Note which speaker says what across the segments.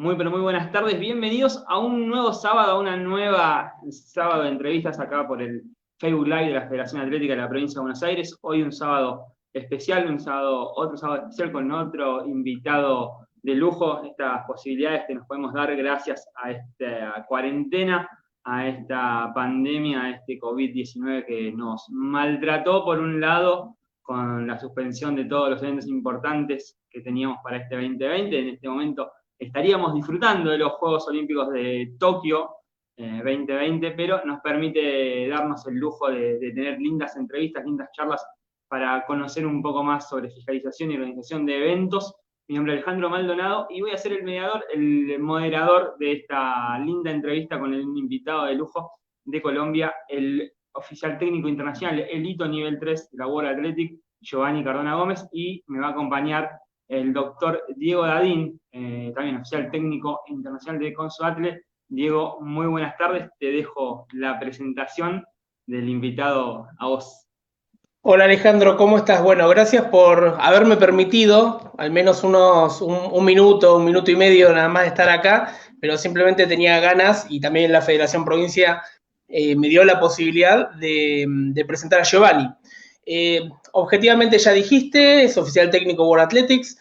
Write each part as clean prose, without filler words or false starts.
Speaker 1: Muy, pero muy buenas tardes. Bienvenidos a un nuevo sábado, a una nueva sábado de entrevistas acá por el Facebook Live de la Federación Atlética de la Provincia de Buenos Aires. Hoy un sábado especial, otro sábado especial con otro invitado de lujo. Estas posibilidades que nos podemos dar gracias a esta cuarentena, a esta pandemia, a este COVID-19 que nos maltrató por un lado con la suspensión de todos los eventos importantes que teníamos para este 2020. En este momento estaríamos disfrutando de los Juegos Olímpicos de Tokio 2020, pero nos permite darnos el lujo de tener lindas entrevistas, lindas charlas para conocer un poco más sobre fiscalización y organización de eventos. Mi nombre es Alejandro Maldonado y voy a ser el moderador de esta linda entrevista con el invitado de lujo de Colombia, el oficial técnico internacional Elito Nivel 3 de la World Athletic, Giovanni Cardona Gómez, y me va a acompañar el doctor Diego Dadín, también oficial técnico internacional de Consoatle. Diego, muy buenas tardes. Te dejo la presentación del invitado a vos.
Speaker 2: Hola Alejandro, ¿cómo estás? Bueno, gracias por haberme permitido al menos un minuto y medio nada más de estar acá, pero simplemente tenía ganas y también la Federación Provincia me dio la posibilidad de presentar a Giovanni. Objetivamente ya dijiste, es oficial técnico World Athletics,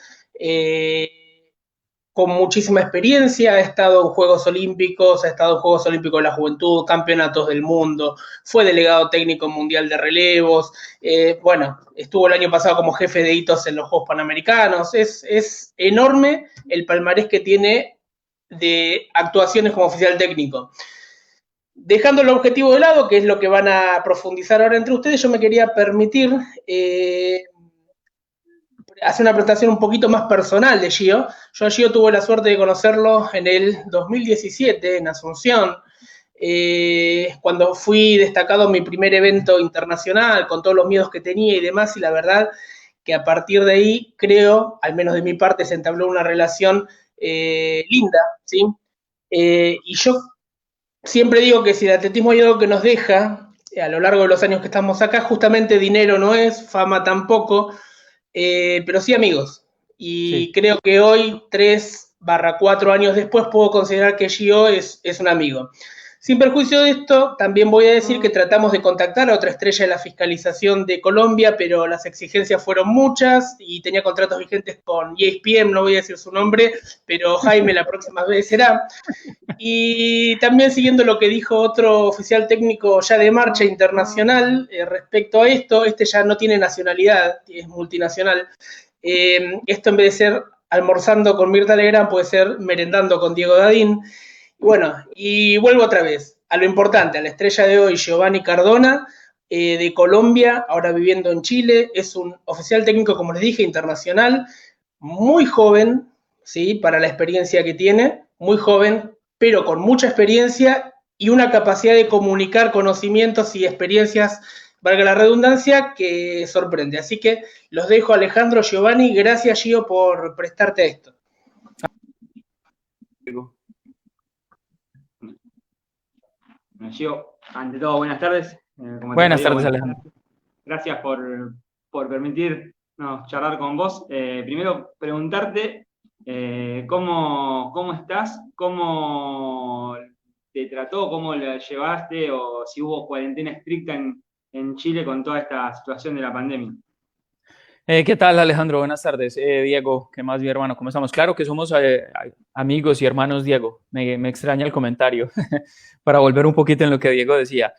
Speaker 2: con muchísima experiencia, ha estado en Juegos Olímpicos, de la Juventud, Campeonatos del Mundo, fue delegado técnico mundial de relevos, bueno, estuvo el año pasado como jefe de hitos en los Juegos Panamericanos. Es enorme el palmarés que tiene de actuaciones como oficial técnico. Dejando el objetivo de lado, que es lo que van a profundizar ahora entre ustedes, yo me quería permitir hacer una presentación un poquito más personal de Gio. Yo a Gio tuve la suerte de conocerlo en el 2017 en Asunción, cuando fui destacado en mi primer evento internacional, con todos los miedos que tenía y demás, y la verdad que a partir de ahí, creo, al menos de mi parte, se entabló una relación linda, ¿sí? Y yo siempre digo que si el atletismo hay algo que nos deja a lo largo de los años que estamos acá, justamente dinero no es, fama tampoco, pero sí amigos. Y
Speaker 3: Sí.
Speaker 2: creo que hoy, 3/4 años después, puedo considerar que Gio es un amigo. Sin perjuicio de esto, también voy a decir que tratamos de contactar a otra estrella de la fiscalización de Colombia, pero las exigencias fueron muchas y tenía contratos vigentes con ESPN, no voy a decir su nombre, pero Jaime la próxima vez será. Y también siguiendo lo que dijo otro oficial técnico ya de marcha internacional respecto a esto, este ya no tiene nacionalidad, es multinacional. Esto en vez de ser almorzando con Mirta Legrand puede ser merendando con Diego Dadín. Bueno, y vuelvo otra vez a lo importante, a la estrella de hoy, Giovanni Cardona, de Colombia, ahora viviendo en Chile. Es un oficial técnico, como les dije, internacional, muy joven, ¿sí? Para la experiencia que tiene, muy joven, pero con mucha experiencia y una capacidad de comunicar conocimientos y experiencias, valga la redundancia, que sorprende. Así que los dejo, Alejandro, Giovanni. Gracias, Gio, por prestarte a esto.
Speaker 1: Gio, ante todo, buenas tardes.
Speaker 3: Buenas tardes, Alejandro.
Speaker 1: Gracias por permitirnos charlar con vos. Primero, preguntarte cómo estás, cómo te trató, cómo la llevaste, o si hubo cuarentena estricta en Chile con toda esta situación de la pandemia.
Speaker 3: ¿Qué tal, Alejandro? Buenas tardes. Diego, ¿qué más, mi hermano? ¿Cómo estamos? Claro que somos amigos y hermanos, Diego. Me extraña el comentario para volver un poquito en lo que Diego decía.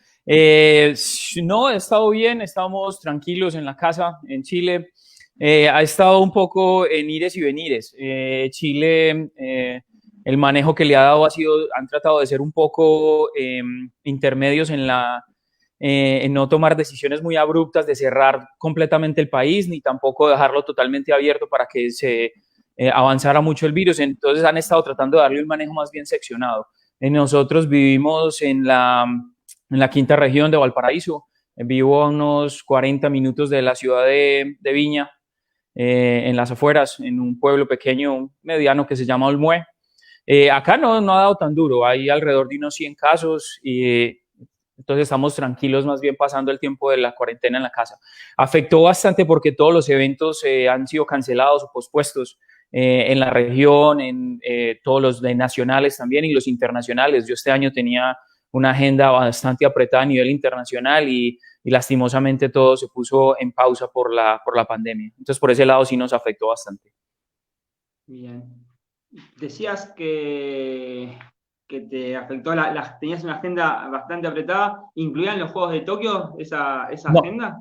Speaker 3: No, he estado bien, estamos tranquilos en la casa, en Chile. Ha estado un poco en ires y venires. Chile, el manejo que le ha dado han tratado de ser un poco intermedios en no tomar decisiones muy abruptas de cerrar completamente el país, ni tampoco dejarlo totalmente abierto para que se avanzara mucho el virus. Entonces han estado tratando de darle un manejo más bien seccionado. Nosotros vivimos en la quinta región de Valparaíso. Vivo a unos 40 minutos de la ciudad de Viña, en las afueras, en un pueblo pequeño, mediano, que se llama Olmué. Acá no ha dado tan duro, hay alrededor de unos 100 casos y entonces estamos tranquilos, más bien pasando el tiempo de la cuarentena en la casa. Afectó bastante porque todos los eventos han sido cancelados o pospuestos. en la región, en todos los de nacionales también y los internacionales. Yo este año tenía una agenda bastante apretada a nivel internacional y lastimosamente todo se puso en pausa por la pandemia. Entonces, por ese lado sí nos afectó bastante.
Speaker 1: Bien. Decías que te afectó, tenías una agenda bastante apretada. ¿Incluían los Juegos de Tokio esa
Speaker 3: No,
Speaker 1: agenda?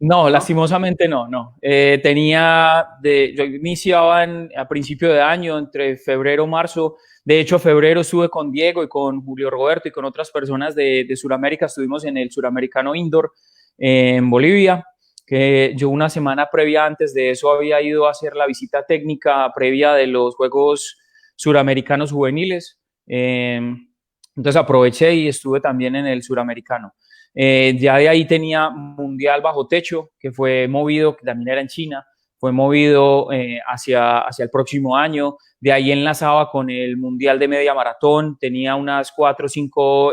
Speaker 3: no, lastimosamente no. Yo iniciaba a principio de año, entre febrero y marzo. De hecho, febrero estuve con Diego y con Julio Roberto y con otras personas de Sudamérica. Estuvimos en el Suramericano Indoor en Bolivia, que yo una semana previa antes de eso había ido a hacer la visita técnica previa de los Juegos Suramericanos Juveniles. Entonces aproveché y estuve también en el Suramericano. Ya de ahí tenía Mundial Bajo Techo, que fue movido, que también era en China, fue movido hacia el próximo año. De ahí enlazaba con el Mundial de Media Maratón, tenía unas 4 o 5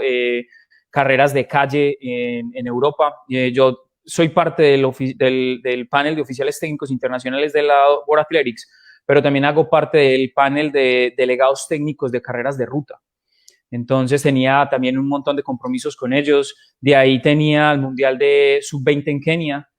Speaker 3: carreras de calle en Europa. Yo soy parte del panel de oficiales técnicos internacionales de la World Athletics, pero también hago parte del panel de delegados técnicos de carreras de ruta. Entonces tenía también un montón de compromisos con ellos. De ahí tenía el Mundial de Sub-20 en Kenia.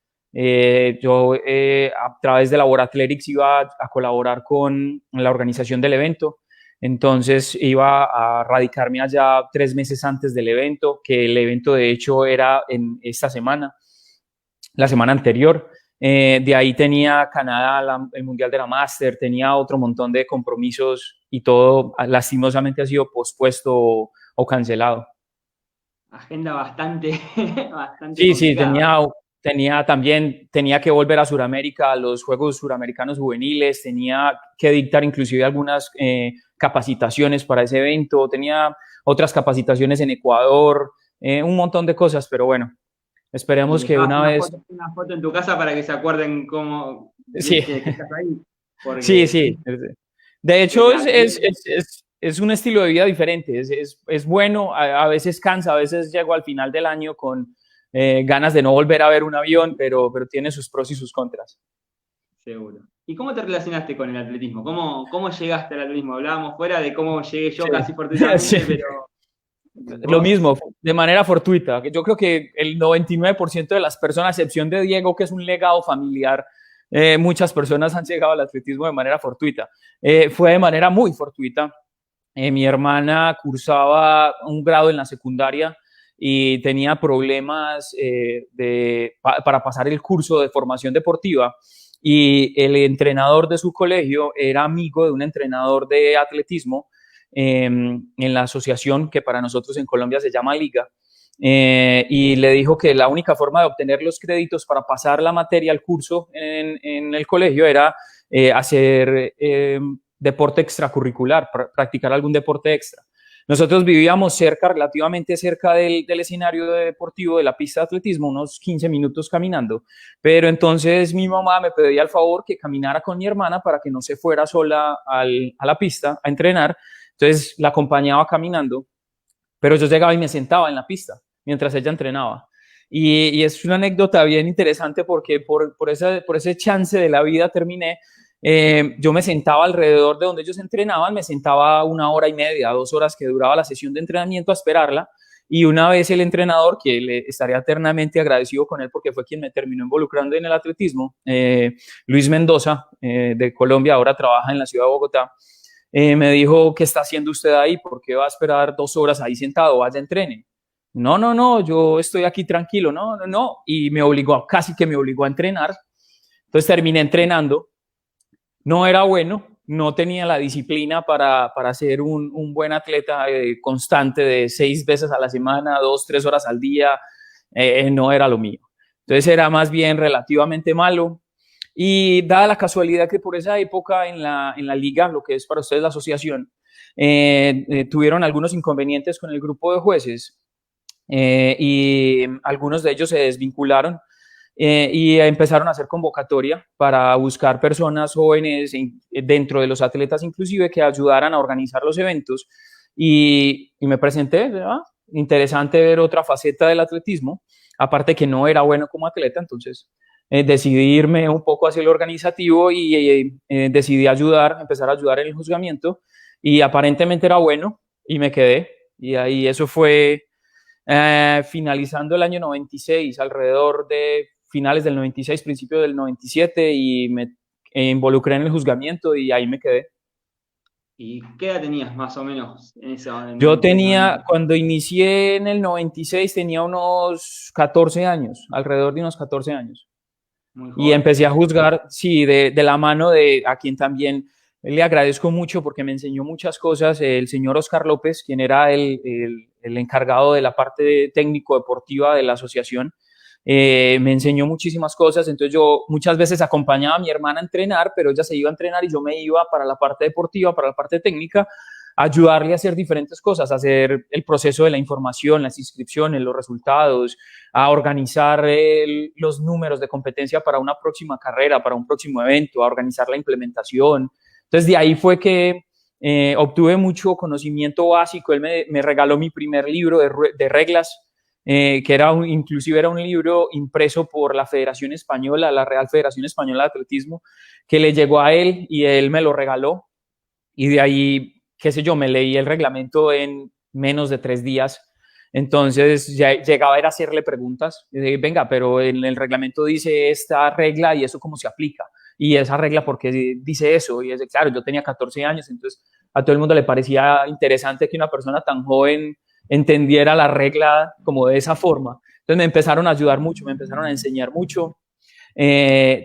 Speaker 3: Yo a través de la World Athletics iba a colaborar con la organización del evento. Entonces iba a radicarme allá 3 meses antes del evento, que el evento de hecho era en esta semana, la semana anterior. De ahí tenía Canadá, el Mundial de la Master, tenía otro montón de compromisos y todo lastimosamente ha sido pospuesto o cancelado.
Speaker 1: Agenda bastante, bastante
Speaker 3: Sí,
Speaker 1: complicada.
Speaker 3: tenía que volver a Sudamérica, a los Juegos Suramericanos Juveniles, tenía que dictar inclusive algunas capacitaciones para ese evento, tenía otras capacitaciones en Ecuador, un montón de cosas, pero bueno,
Speaker 1: Y
Speaker 3: esperemos que
Speaker 1: dejabas
Speaker 3: una vez...
Speaker 1: una foto en tu casa para que se acuerden
Speaker 3: Sí,
Speaker 1: que estás ahí.
Speaker 3: sí,
Speaker 1: Porque
Speaker 3: sí. De
Speaker 1: el
Speaker 3: hecho,
Speaker 1: atleta,
Speaker 3: es un estilo de vida diferente. Es bueno, a veces cansa, a veces llego al final del año con ganas de no volver a ver un avión, pero tiene sus pros y sus contras.
Speaker 1: seguro. ¿Y cómo te relacionaste con el atletismo? ¿Cómo llegaste al atletismo? Hablábamos fuera de cómo llegué yo
Speaker 3: Sí,
Speaker 1: casi fortuitamente,
Speaker 3: sí.
Speaker 1: pero
Speaker 3: Lo
Speaker 1: vos,
Speaker 3: mismo, de manera fortuita. Yo creo que el 99% de las personas, a excepción de Diego, que es un legado familiar, muchas personas han llegado al atletismo de manera fortuita. Fue de manera muy fortuita. Mi hermana cursaba un grado en la secundaria y tenía problemas para pasar el curso de formación deportiva y el entrenador de su colegio era amigo de un entrenador de atletismo en la asociación que para nosotros en Colombia se llama Liga. Y le dijo que la única forma de obtener los créditos para pasar la materia al curso en el colegio era hacer deporte extracurricular, practicar algún deporte extra. Nosotros vivíamos relativamente cerca del escenario deportivo de la pista de atletismo, unos 15 minutos caminando, pero entonces mi mamá me pedía el favor que caminara con mi hermana para que no se fuera sola a la pista a entrenar. Entonces la acompañaba caminando, pero yo llegaba y me sentaba en la pista mientras ella entrenaba. Y es una anécdota bien interesante porque por ese chance de la vida terminé. Yo me sentaba alrededor de donde ellos entrenaban, me sentaba 1 hora y media, 2 horas que duraba la sesión de entrenamiento a esperarla. Y una vez el entrenador, que le estaría eternamente agradecido con él porque fue quien me terminó involucrando en el atletismo, Luis Mendoza, de Colombia, ahora trabaja en la ciudad de Bogotá, me dijo, ¿qué está haciendo usted ahí? ¿Por qué va a esperar 2 horas ahí sentado? Vaya, entrene. No, no, no, yo estoy aquí tranquilo, no, no, no. Y casi que me obligó a entrenar. Entonces terminé entrenando. No era bueno, no tenía la disciplina para ser un buen atleta constante de 6 veces a la semana, 2, 3 horas al día. No era lo mío. Entonces era más bien relativamente malo. Y dada la casualidad que por esa época en la liga, lo que es para ustedes la asociación, tuvieron algunos inconvenientes con el grupo de jueces y algunos de ellos se desvincularon y empezaron a hacer convocatoria para buscar personas jóvenes dentro de los atletas inclusive que ayudaran a organizar los eventos y me presenté, ¿verdad? Interesante ver otra faceta del atletismo, aparte que no era bueno como atleta, entonces decidí irme un poco hacia el organizativo y decidí empezar a ayudar en el juzgamiento y aparentemente era bueno y me quedé. Y ahí eso fue finalizando el año 96, alrededor de finales del 96, principio del 97 y me involucré en el juzgamiento y ahí me quedé.
Speaker 1: ¿Y qué edad tenías más o menos en ese
Speaker 3: Yo
Speaker 1: 96,
Speaker 3: tenía,
Speaker 1: 90?
Speaker 3: cuando inicié en el 96, tenía unos 14 años, alrededor de unos 14 años.
Speaker 1: Muy
Speaker 3: Y
Speaker 1: joven.
Speaker 3: empecé a juzgar, sí, de la mano de a quien también le agradezco mucho porque me enseñó muchas cosas, el señor Oscar López, quien era el encargado de la parte técnico-deportiva de la asociación. Me enseñó muchísimas cosas, entonces yo muchas veces acompañaba a mi hermana a entrenar, pero ella se iba a entrenar y yo me iba para la parte deportiva, para la parte técnica, a ayudarle a hacer diferentes cosas, a hacer el proceso de la información, las inscripciones, los resultados, a organizar los números de competencia para una próxima carrera, para un próximo evento, a organizar la implementación. Entonces de ahí fue que obtuve mucho conocimiento básico. Él me regaló mi primer libro de reglas, que inclusive era un libro impreso por la Federación Española, la Real Federación Española de Atletismo, que le llegó a él y él me lo regaló. Y de ahí, qué sé yo, me leí el reglamento en menos de 3 días. Entonces ya llegaba a hacerle preguntas. Y dije, venga, pero en el reglamento dice esta regla y eso cómo se aplica. Y esa regla, ¿por qué dice eso? Y es claro, yo tenía 14 años, entonces a todo el mundo le parecía interesante que una persona tan joven entendiera la regla como de esa forma. Entonces me empezaron a ayudar mucho, me empezaron a enseñar mucho.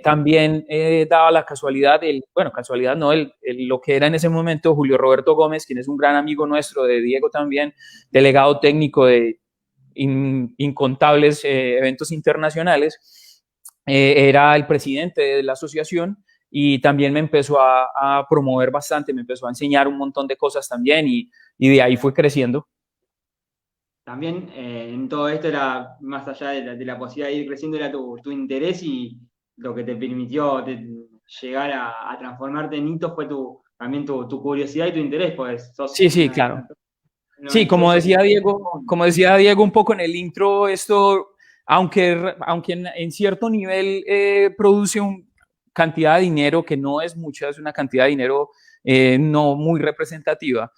Speaker 3: También daba la casualidad, bueno, casualidad no, lo que era en ese momento Julio Roberto Gómez, quien es un gran amigo nuestro, de Diego también, delegado técnico de incontables eventos internacionales, era el presidente de la asociación y también me empezó a promover bastante, me empezó a enseñar un montón de cosas también y de ahí fue creciendo.
Speaker 1: También en todo esto era, más allá de la posibilidad de ir creciendo, era tu interés y lo que te permitió llegar a transformarte en hito fue también tu curiosidad y tu interés, pues sos
Speaker 3: Sí, sí, claro.
Speaker 1: el
Speaker 3: Sí,
Speaker 1: 96 sos
Speaker 3: Como decía Diego un poco en el intro, esto, aunque en cierto nivel produce una cantidad de dinero que no es mucha, es una cantidad de dinero no muy representativa,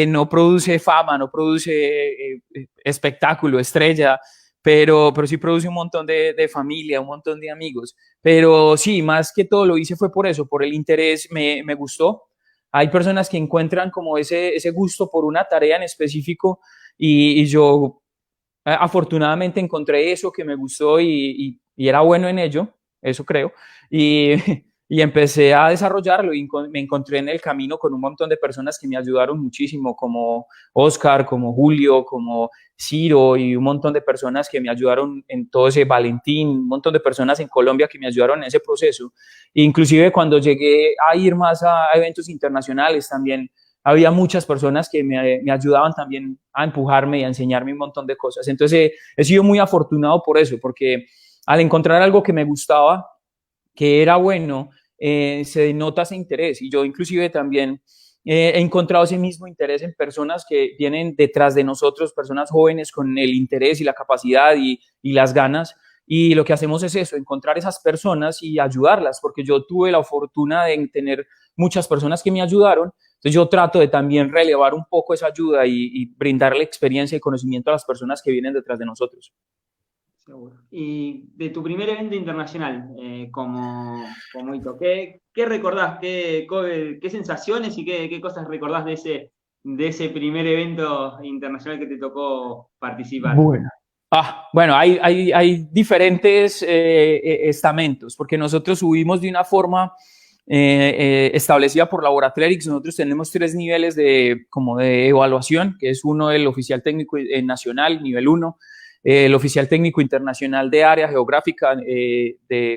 Speaker 3: no produce fama, no produce espectáculo, estrella, pero sí produce un montón de familia, un montón de amigos. Pero sí, más que todo lo hice fue por eso, por el interés, me gustó. Hay personas que encuentran como ese gusto por una tarea en específico y yo afortunadamente encontré eso que me gustó y era bueno en ello, eso creo, y, y empecé a desarrollarlo y me encontré en el camino con un montón de personas que me ayudaron muchísimo, como Oscar, como Julio, como Ciro y un montón de personas que me ayudaron en todo ese Valentín, un montón de personas en Colombia que me ayudaron en ese proceso. Inclusive cuando llegué a ir más a eventos internacionales también había muchas personas que me ayudaban también a empujarme y a enseñarme un montón de cosas. Entonces he sido muy afortunado por eso, porque al encontrar algo que me gustaba, que era bueno, se denota ese interés. Y yo inclusive también he encontrado ese mismo interés en personas que vienen detrás de nosotros, personas jóvenes con el interés y la capacidad y las ganas. Y lo que hacemos es eso, encontrar esas personas y ayudarlas, porque yo tuve la fortuna de tener muchas personas que me ayudaron. Entonces yo trato de también relevar un poco esa ayuda y brindarle experiencia y conocimiento a las personas que vienen detrás de nosotros.
Speaker 1: Seguro. Y de tu primer evento internacional como hito, ¿qué recordás? ¿Qué sensaciones y qué cosas recordás de ese primer evento internacional que te tocó participar?
Speaker 3: Bueno, hay diferentes estamentos, porque nosotros subimos de una forma establecida por Laboratrix. Nosotros tenemos 3 niveles como de evaluación, que es uno el oficial técnico nacional, nivel 1, el oficial técnico internacional de área geográfica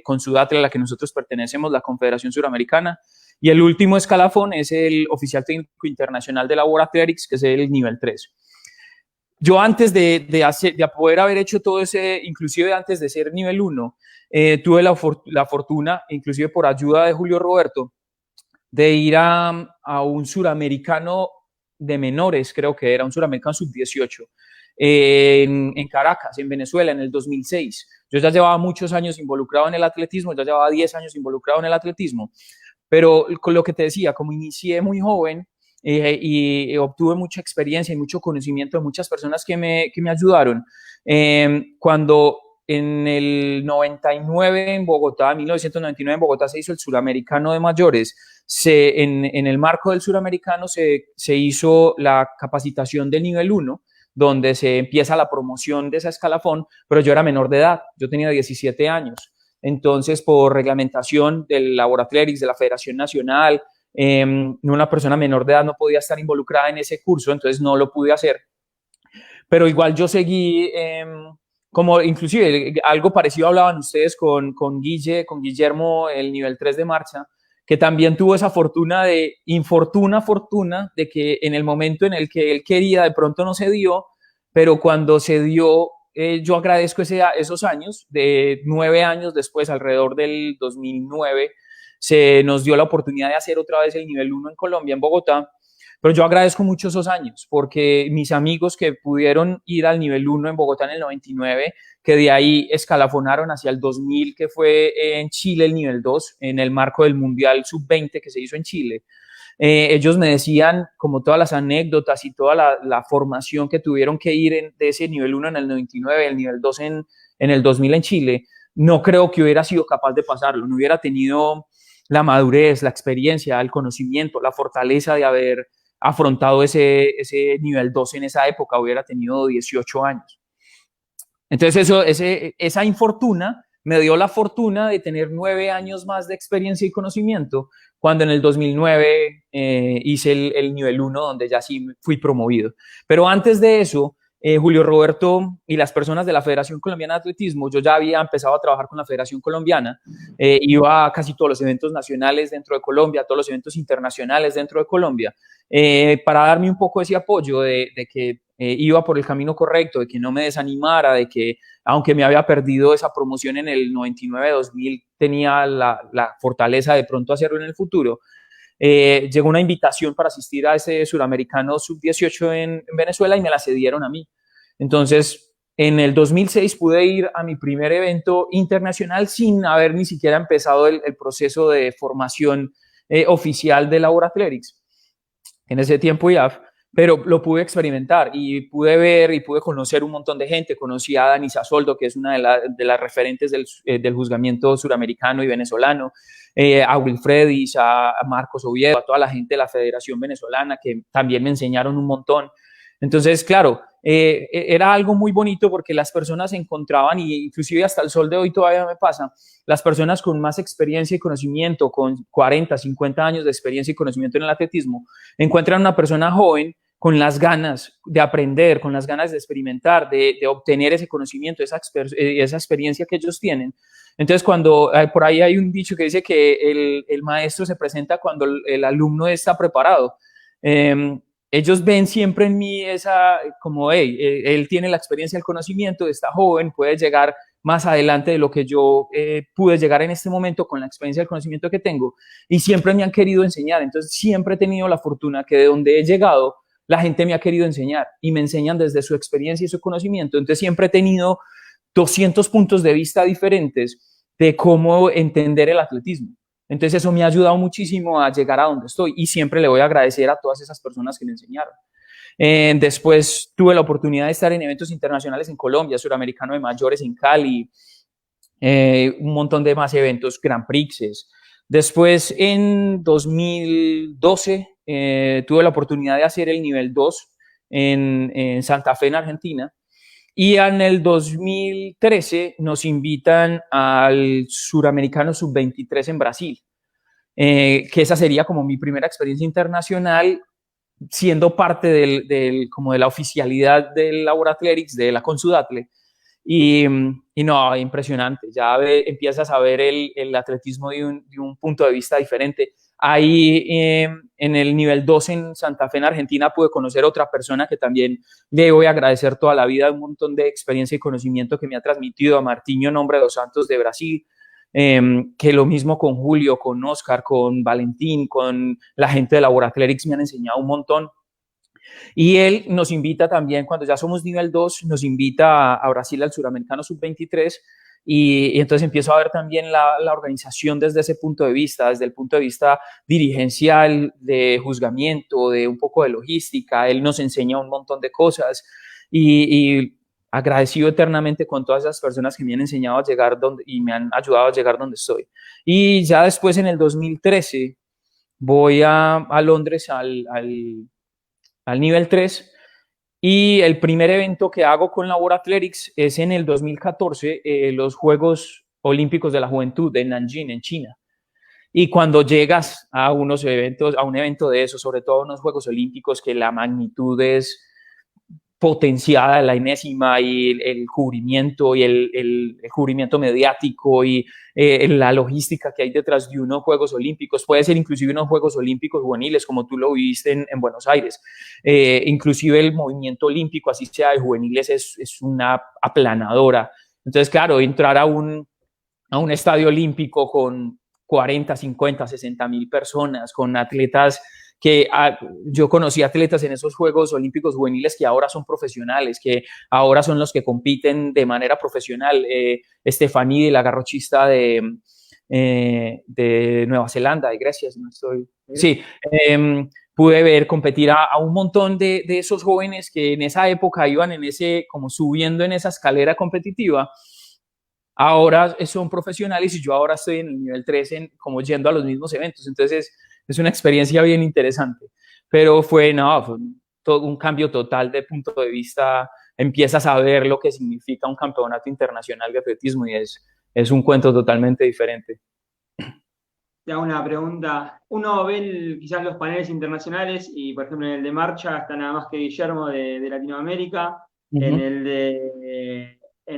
Speaker 3: con Sudatre, a la que nosotros pertenecemos, la Confederación Suramericana, y el último escalafón es el oficial técnico internacional de Laboratrix, que es el nivel 3. Yo antes de poder haber hecho todo ese, inclusive antes de ser nivel 1, tuve la fortuna, inclusive por ayuda de Julio Roberto, de ir a un suramericano de menores, creo que era un suramericano sub-18, en Caracas, en Venezuela, en el 2006. Yo ya llevaba muchos años involucrado en el atletismo, ya llevaba 10 años involucrado en el atletismo, pero con lo que te decía, como inicié muy joven y obtuve mucha experiencia y mucho conocimiento de muchas personas que me ayudaron, cuando en el 99 en Bogotá, 1999 en Bogotá se hizo el Suramericano de Mayores. En el marco del Suramericano se hizo la capacitación del nivel 1, donde se empieza la promoción de esa escalafón, pero yo era menor de edad, yo tenía 17 años. Entonces, por reglamentación del Labor Athletics, de la Federación Nacional, una persona menor de edad no podía estar involucrada en ese curso, entonces no lo pude hacer. Pero igual yo seguí, como inclusive algo parecido hablaban ustedes con Guillermo, el nivel 3 de marcha, que también tuvo esa fortuna de que en el momento en el que él quería de pronto no se dio, pero cuando se dio, yo agradezco esos años, de 9 años después, alrededor del 2009, se nos dio la oportunidad de hacer otra vez el nivel 1 en Colombia, en Bogotá. Pero yo agradezco mucho esos años, porque mis amigos que pudieron ir al nivel 1 en Bogotá en el 99, que de ahí escalafonaron hacia el 2000, que fue en Chile el nivel 2, en el marco del Mundial Sub-20 que se hizo en Chile. Ellos me decían, como todas las anécdotas y toda la formación que tuvieron que ir de ese nivel 1 en el 99, el nivel 2 en el 2000 en Chile, no creo que hubiera sido capaz de pasarlo, no hubiera tenido la madurez, la experiencia, el conocimiento, la fortaleza de haber afrontado ese nivel 2 en esa época, hubiera tenido 18 años. Entonces esa infortuna me dio la fortuna de tener 9 años más de experiencia y conocimiento, cuando en el 2009 hice el nivel 1, donde ya sí fui promovido. Pero antes de eso, Julio Roberto y las personas de la Federación Colombiana de Atletismo, yo ya había empezado a trabajar con la Federación Colombiana, iba a casi todos los eventos nacionales dentro de Colombia, todos los eventos internacionales dentro de Colombia, para darme un poco ese apoyo de que iba por el camino correcto, de que no me desanimara, de que aunque me había perdido esa promoción en el 99-2000, tenía la fortaleza de pronto hacerlo en el futuro. Llegó una invitación para asistir a ese Suramericano Sub-18 en Venezuela y me la cedieron a mí. Entonces, en el 2006 pude ir a mi primer evento internacional sin haber ni siquiera empezado el proceso de formación oficial de Labor Athletics. En ese tiempo ya, pero lo pude experimentar y pude ver y pude conocer un montón de gente. Conocí a Dani Sasoldo, que es una de las referentes del juzgamiento suramericano y venezolano, a Wilfredis, a Marcos Oviedo, a toda la gente de la Federación Venezolana, que también me enseñaron un montón. Entonces, claro, era algo muy bonito porque las personas se encontraban, y inclusive hasta el sol de hoy todavía me pasa, las personas con más experiencia y conocimiento, con 40, 50 años de experiencia y conocimiento en el atletismo, encuentran una persona joven con las ganas de aprender, con las ganas de experimentar, de obtener ese conocimiento, esa experiencia que ellos tienen. Entonces, cuando por ahí hay un dicho que dice que el maestro se presenta cuando el alumno está preparado. Ellos ven siempre en mí como, hey, él tiene la experiencia, el conocimiento, está joven, puede llegar más adelante de lo que yo pude llegar en este momento con la experiencia y el conocimiento que tengo, y siempre me han querido enseñar. Entonces, siempre he tenido la fortuna que de donde he llegado, la gente me ha querido enseñar y me enseñan desde su experiencia y su conocimiento. Entonces, siempre he tenido 200 puntos de vista diferentes de cómo entender el atletismo. Entonces eso me ha ayudado muchísimo a llegar a donde estoy, y siempre le voy a agradecer a todas esas personas que me enseñaron. Después tuve la oportunidad de estar en eventos internacionales en Colombia, Suramericano de Mayores en Cali, un montón de más eventos, Grand Prixes. Después en 2012 tuve la oportunidad de hacer el nivel 2 en Santa Fe, en Argentina. Y en el 2013 nos invitan al Suramericano Sub-23 en Brasil, que esa sería como mi primera experiencia internacional, siendo parte como de la oficialidad del Labor Athletics, de la Consudatle. Y no, impresionante, ya empiezas a ver el atletismo de un punto de vista diferente. Ahí en el nivel 2 en Santa Fe, en Argentina, pude conocer a otra persona que también le voy a agradecer toda la vida, un montón de experiencia y conocimiento que me ha transmitido, a Martinho Nombre dos Santos de Brasil, que lo mismo con Julio, con Oscar, con Valentín, con la gente de Labor Athletics me han enseñado un montón. Y él nos invita también, cuando ya somos nivel 2, nos invita a Brasil al Suramericano Sub-23, y entonces empiezo a ver también la organización desde ese punto de vista, desde el punto de vista dirigencial, de juzgamiento, de un poco de logística. Él nos enseña un montón de cosas y agradecido eternamente con todas esas personas que me han enseñado a llegar donde, y me han ayudado a llegar donde estoy. Y ya después, en el 2013, voy a Londres al nivel 3, y el primer evento que hago con la World Athletics es en el 2014, los Juegos Olímpicos de la Juventud en Nanjing, en China. Y cuando llegas a unos eventos, a un evento de eso, sobre todo unos Juegos Olímpicos que la magnitud es potenciada, la enésima, y el cubrimiento y el cubrimiento mediático y la logística que hay detrás de unos Juegos Olímpicos, puede ser inclusive unos Juegos Olímpicos juveniles como tú lo viviste en Buenos Aires, inclusive el movimiento olímpico, así sea de juveniles, es una aplanadora. Entonces, claro, entrar a un estadio olímpico con 40, 50, 60 mil personas, con atletas que yo conocí atletas en esos Juegos Olímpicos juveniles que ahora son profesionales, que ahora son los que compiten de manera profesional. Estefaní, la garrochista de Nueva Zelanda, de Grecia, si no estoy... Sí, pude ver competir a un montón de esos jóvenes que en esa época iban como subiendo en esa escalera competitiva. Ahora son profesionales y yo ahora estoy en el nivel 3, como yendo a los mismos eventos. Entonces es una experiencia bien interesante, pero fue todo un cambio total de punto de vista. Empiezas a ver lo que significa un campeonato internacional de atletismo y es un cuento totalmente diferente.
Speaker 1: Te hago una pregunta. Uno ve quizás los paneles internacionales y, por ejemplo, en el de marcha está nada más que Guillermo de Latinoamérica. En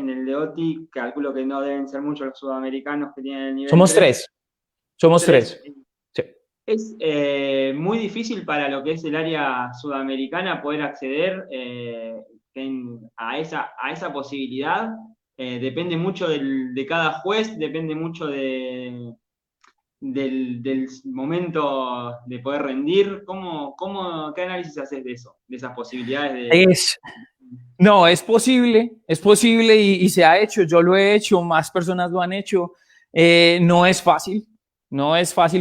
Speaker 1: el de OTI, calculo que no deben ser muchos los sudamericanos que tienen el nivel
Speaker 3: Somos
Speaker 1: 3.
Speaker 3: Somos tres. Sí.
Speaker 1: Es muy difícil para lo que es el área sudamericana poder acceder a esa posibilidad. Depende mucho de cada juez, depende mucho del momento de poder rendir. ¿Qué análisis haces de eso? De esas posibilidades
Speaker 3: No, es posible y se ha hecho. Yo lo he hecho, más personas lo han hecho. No es fácil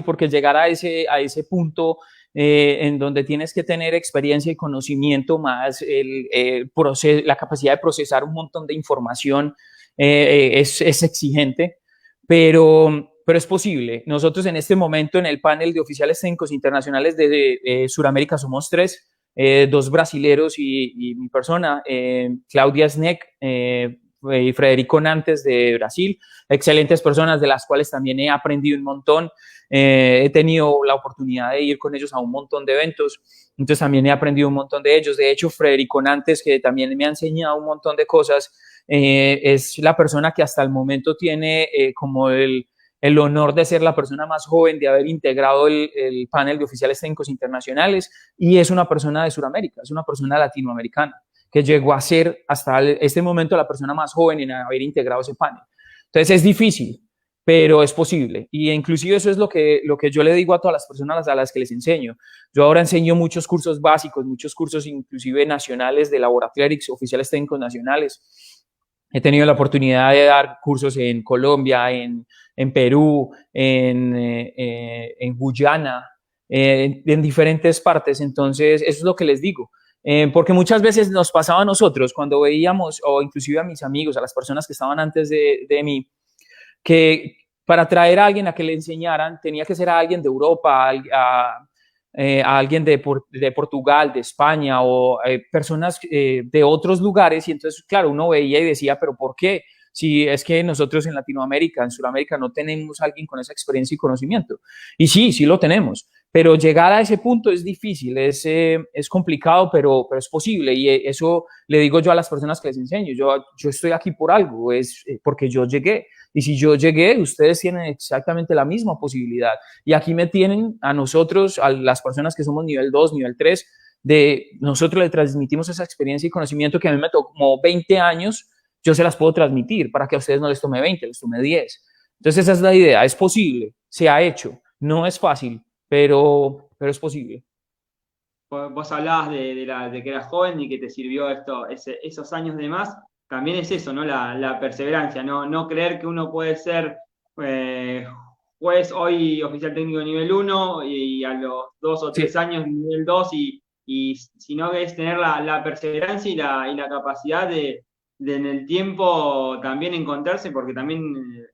Speaker 3: porque llegar a ese punto en donde tienes que tener experiencia y conocimiento, más la capacidad de procesar un montón de información, es exigente, pero es posible. Nosotros en este momento en el panel de oficiales técnicos internacionales de Sudamérica somos 3. 2 brasileros y mi persona, Claudia Sneck y Frederico Nantes de Brasil, excelentes personas de las cuales también he aprendido un montón. He tenido la oportunidad de ir con ellos a un montón de eventos, entonces también he aprendido un montón de ellos. De hecho, Frederico Nantes, que también me ha enseñado un montón de cosas, es la persona que hasta el momento tiene como el honor de ser la persona más joven de haber integrado el panel de oficiales técnicos internacionales, y es una persona de Sudamérica, es una persona latinoamericana que llegó a ser hasta este momento la persona más joven en haber integrado ese panel. Entonces es difícil, pero es posible, y inclusive eso es lo que yo le digo a todas las personas a las que les enseño. Yo ahora enseño muchos cursos básicos, muchos cursos inclusive nacionales de World Athletics, oficiales técnicos nacionales. He tenido la oportunidad de dar cursos en Colombia, en Perú, en Guyana, en diferentes partes. Entonces, eso es lo que les digo. Porque muchas veces nos pasaba a nosotros cuando veíamos, o inclusive a mis amigos, a las personas que estaban antes de mí, que para traer a alguien a que le enseñaran, tenía que ser a alguien de Europa, a alguien de Portugal, de España, o personas de otros lugares. Y entonces, claro, uno veía y decía, pero ¿por qué? Si es que nosotros en Latinoamérica, en Sudamérica, no tenemos a alguien con esa experiencia y conocimiento. Y sí lo tenemos, pero llegar a ese punto es difícil, es complicado, pero es posible. Y eso le digo yo a las personas que les enseño. Yo estoy aquí por algo, es porque yo llegué. Y si yo llegué, ustedes tienen exactamente la misma posibilidad. Y aquí me tienen a nosotros, a las personas que somos nivel 2, nivel 3, nosotros le transmitimos esa experiencia y conocimiento que a mí me tomó 20 años, yo se las puedo transmitir para que a ustedes no les tome 20, les tome 10. Entonces esa es la idea, es posible, se ha hecho, no es fácil, pero es posible.
Speaker 1: Vos hablabas de que eras joven y que te sirvió esos años de más. también es eso, ¿no? La perseverancia, no creer que uno puede ser juez hoy oficial técnico de nivel 1 y a los 2 o 3 años nivel 2 sino que es tener la perseverancia y la capacidad de en el tiempo también encontrarse, porque también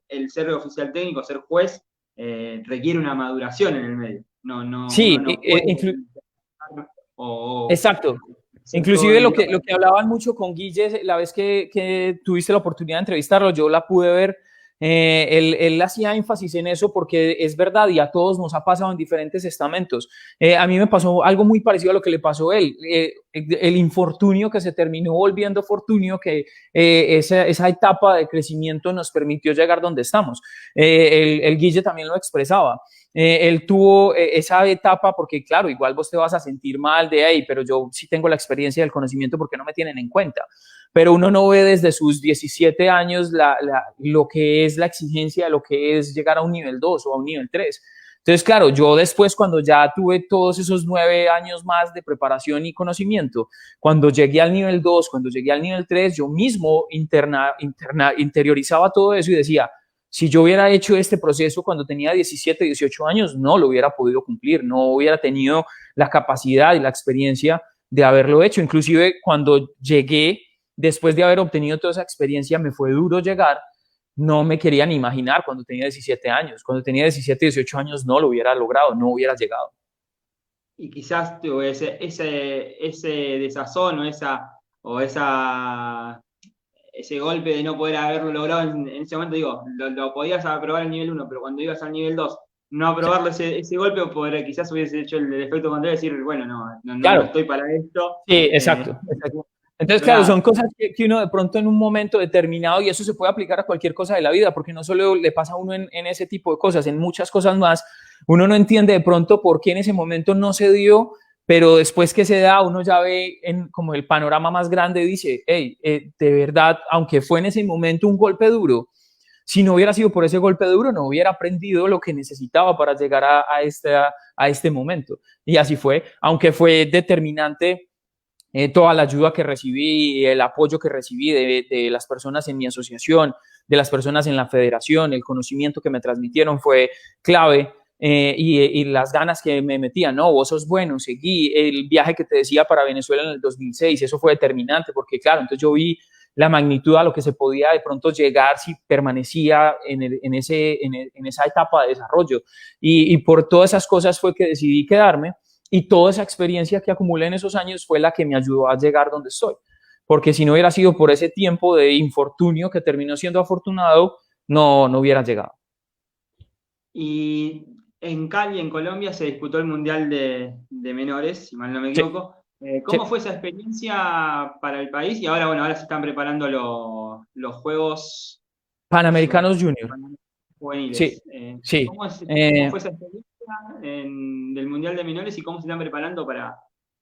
Speaker 1: el ser oficial técnico, ser juez, requiere una maduración en el medio.
Speaker 3: Sí,
Speaker 1: Uno no puede
Speaker 3: exacto.
Speaker 1: hacer todo
Speaker 3: Inclusive
Speaker 1: el día.
Speaker 3: lo que hablaban mucho con Guille, la vez que tuviste la oportunidad de entrevistarlo, yo la pude ver, él hacía énfasis en eso porque es verdad y a todos nos ha pasado en diferentes estamentos. A mí me pasó algo muy parecido a lo que le pasó a él, el infortunio que se terminó volviendo fortunio, que esa etapa de crecimiento nos permitió llegar donde estamos. El Guille también lo expresaba. Él tuvo esa etapa porque, claro, igual vos te vas a sentir mal de ahí, pero yo sí tengo la experiencia del conocimiento porque no me tienen en cuenta. Pero uno no ve desde sus 17 años lo que es la exigencia de lo que es llegar a un nivel 2 o a un nivel 3. Entonces, claro, yo después, cuando ya tuve todos esos 9 años más de preparación y conocimiento, cuando llegué al nivel 2, cuando llegué al nivel 3, yo mismo interiorizaba todo eso y decía, si yo hubiera hecho este proceso cuando tenía 17, 18 años, no lo hubiera podido cumplir, no hubiera tenido la capacidad y la experiencia de haberlo hecho. Inclusive cuando llegué, después de haber obtenido toda esa experiencia, me fue duro llegar. No me quería ni imaginar cuando tenía 17 años. Cuando tenía 17, 18 años no lo hubiera logrado, no hubiera llegado.
Speaker 1: Y quizás ese desazón ese golpe de no poder haberlo logrado en ese momento, digo, lo podías aprobar al nivel 1, pero cuando ibas al nivel 2 no aprobarlo ese golpe, quizás hubiese hecho el efecto contrario, decir, bueno, no
Speaker 3: Claro,
Speaker 1: estoy para esto.
Speaker 3: sí, exacto. Entonces, claro, son cosas que uno de pronto en un momento determinado, y eso se puede aplicar a cualquier cosa de la vida, porque no solo le pasa a uno en ese tipo de cosas, en muchas cosas más, uno no entiende de pronto por qué en ese momento no se dio, pero después que se da, uno ya ve como el panorama más grande y dice, hey, de verdad, aunque fue en ese momento un golpe duro, si no hubiera sido por ese golpe duro, no hubiera aprendido lo que necesitaba para llegar a este momento. Y así fue, aunque fue determinante toda la ayuda que recibí, el apoyo que recibí de las personas en mi asociación, de las personas en la federación, el conocimiento que me transmitieron fue clave. Y las ganas que me metían, no, vos sos bueno, seguí el viaje que te decía para Venezuela en el 2006, eso fue determinante porque claro, entonces yo vi la magnitud a lo que se podía de pronto llegar si permanecía en esa etapa de desarrollo y por todas esas cosas fue que decidí quedarme. Y toda esa experiencia que acumulé en esos años fue la que me ayudó a llegar donde estoy. Porque si no hubiera sido por ese tiempo de infortunio que terminó siendo afortunado, no hubiera llegado.
Speaker 1: Y en Cali, en Colombia, se disputó el Mundial de Menores, si mal no me
Speaker 3: Sí,
Speaker 1: equivoco.
Speaker 3: sí.
Speaker 1: ¿Cómo fue esa experiencia para el país? Y ahora, bueno, ahora se están preparando los Juegos
Speaker 3: Panamericanos Junior. Sí,
Speaker 1: Juveniles.
Speaker 3: sí.
Speaker 1: ¿Cómo fue esa experiencia del Mundial de Menores y cómo se están preparando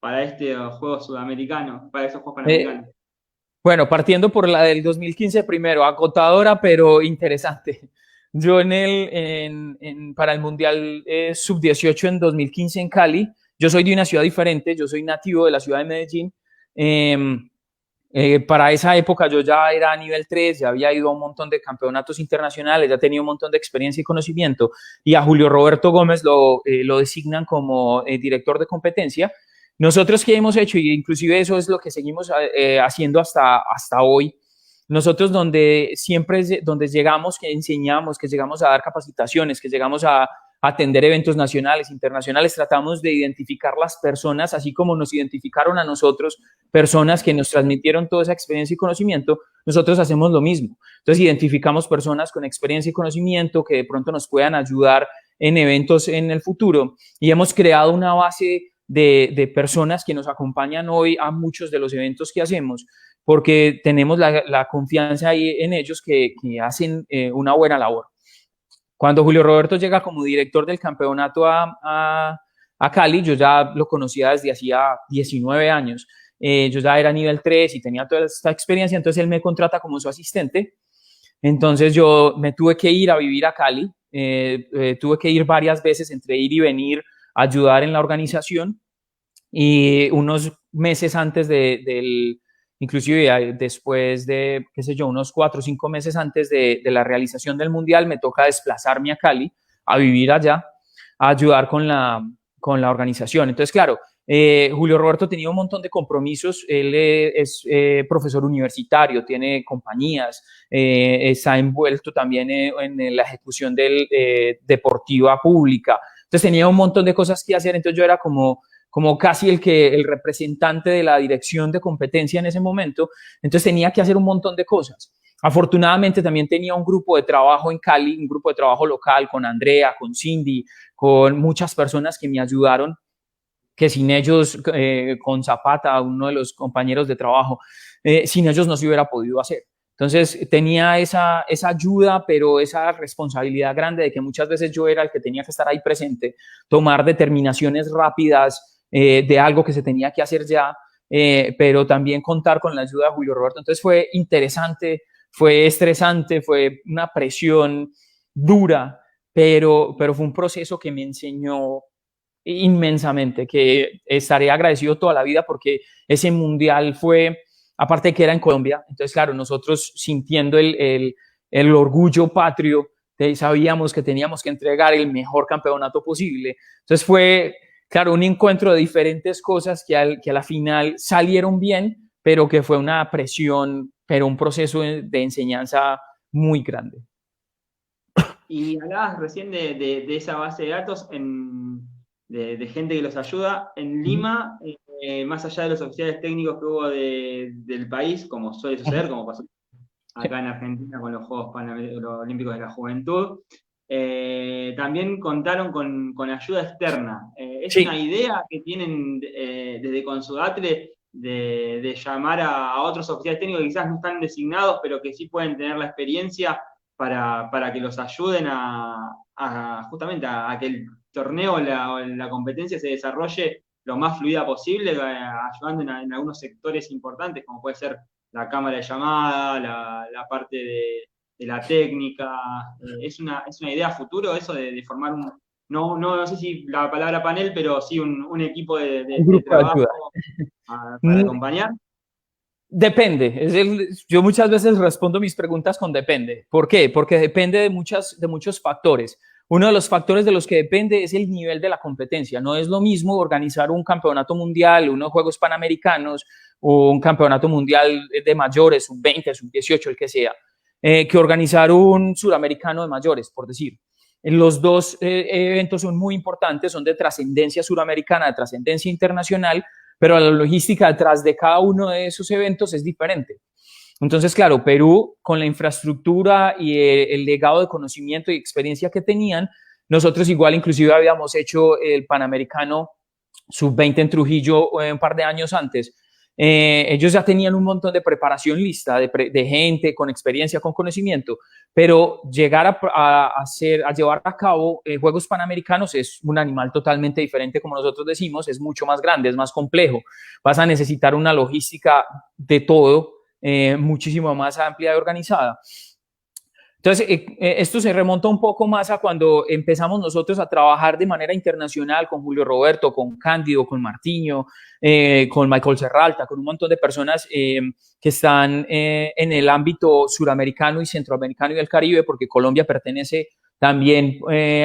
Speaker 1: para este Juego Sudamericano, para esos Juegos
Speaker 3: Eh,
Speaker 1: Panamericanos?
Speaker 3: bueno, partiendo por la del 2015 primero, agotadora pero interesante. Yo para el Mundial Sub-18 en 2015 en Cali, yo soy de una ciudad diferente, yo soy nativo de la ciudad de Medellín. Para esa época yo ya era a nivel 3, ya había ido a un montón de campeonatos internacionales, ya tenía un montón de experiencia y conocimiento, y a Julio Roberto Gómez lo designan como director de competencia. Nosotros que hemos hecho, y inclusive eso es lo que seguimos haciendo hasta hoy, nosotros donde llegamos, que enseñamos, que llegamos a dar capacitaciones, que llegamos a atender eventos nacionales, internacionales, tratamos de identificar las personas, así como nos identificaron a nosotros, personas que nos transmitieron toda esa experiencia y conocimiento, nosotros hacemos lo mismo. Entonces identificamos personas con experiencia y conocimiento que de pronto nos puedan ayudar en eventos en el futuro y hemos creado una base de personas que nos acompañan hoy a muchos de los eventos que hacemos porque tenemos la confianza ahí en ellos que hacen una buena labor. Cuando Julio Roberto llega como director del campeonato a Cali, yo ya lo conocía desde hacía 19 años. Yo ya era nivel 3 y tenía toda esta experiencia, entonces él me contrata como su asistente. Entonces yo me tuve que ir a vivir a Cali, tuve que ir varias veces entre ir y venir a ayudar en la organización y unos meses antes inclusive después de, qué sé yo, unos 4 o 5 meses antes de la realización del Mundial, me toca desplazarme a Cali, a vivir allá, a ayudar con la organización. Entonces, claro, Julio Roberto tenía un montón de compromisos, él es profesor universitario, tiene compañías, está envuelto también en la ejecución deportiva pública, entonces tenía un montón de cosas que hacer, entonces yo era como casi el representante de la dirección de competencia en ese momento, entonces tenía que hacer un montón de cosas. Afortunadamente también tenía un grupo de trabajo en Cali, un grupo de trabajo local con Andrea, con Cindy, con muchas personas que me ayudaron, que sin ellos, con Zapata, uno de los compañeros de trabajo, sin ellos no se hubiera podido hacer. Entonces tenía esa ayuda, pero esa responsabilidad grande de que muchas veces yo era el que tenía que estar ahí presente, tomar determinaciones rápidas de algo que se tenía que hacer ya, pero también contar con la ayuda de Julio Roberto. Entonces fue interesante, fue estresante, fue una presión dura, pero fue un proceso que me enseñó inmensamente, que estaré agradecido toda la vida porque ese mundial fue, aparte de que era en Colombia, entonces claro, nosotros sintiendo el orgullo patrio, sabíamos que teníamos que entregar el mejor campeonato posible, entonces fue, claro, un encuentro de diferentes cosas que a la final salieron bien, pero que fue una presión, pero un proceso de enseñanza muy grande.
Speaker 1: Y hablabas recién de esa base de datos de gente que los ayuda. En Lima, más allá de los oficiales técnicos que hubo del país, como suele suceder, como pasó acá en Argentina con los Juegos Olímpicos de la Juventud, también contaron con ayuda externa. ¿Es una idea que tienen desde Consudatle de llamar a otros oficiales técnicos que quizás no están designados, pero que sí pueden tener la experiencia para que los ayuden justamente a que el torneo o la competencia se desarrolle lo más fluida posible, ayudando en algunos sectores importantes, como puede ser la cámara de llamada, la parte de la técnica? ¿Es una idea a futuro eso de formar no sé si la palabra panel, pero sí un equipo de trabajo para acompañar?
Speaker 3: Depende. Yo muchas veces respondo mis preguntas con depende. ¿Por qué? Porque depende de muchos factores. Uno de los factores de los que depende es el nivel de la competencia. No es lo mismo organizar un campeonato mundial, unos Juegos Panamericanos o un campeonato mundial de mayores, sub-20, sub-18, el que sea, que organizar un suramericano de mayores, por decir. Los dos eventos son muy importantes, son de trascendencia suramericana, de trascendencia internacional, pero la logística detrás de cada uno de esos eventos es diferente. Entonces, claro, Perú, con la infraestructura y el legado de conocimiento y experiencia que tenían, nosotros igual inclusive habíamos hecho el Panamericano Sub-20 en Trujillo un par de años antes. Ellos ya tenían un montón de preparación lista, de gente con experiencia, con conocimiento, pero llegar a llevar a cabo Juegos Panamericanos es un animal totalmente diferente, como nosotros decimos, es mucho más grande, es más complejo. Vas a necesitar una logística de todo, muchísimo más amplia y organizada. Entonces, esto se remonta un poco más a cuando empezamos nosotros a trabajar de manera internacional con Julio Roberto, con Cándido, con Martiño, con Michael Serralta, con un montón de personas que están en el ámbito suramericano y centroamericano y el Caribe, porque Colombia pertenece también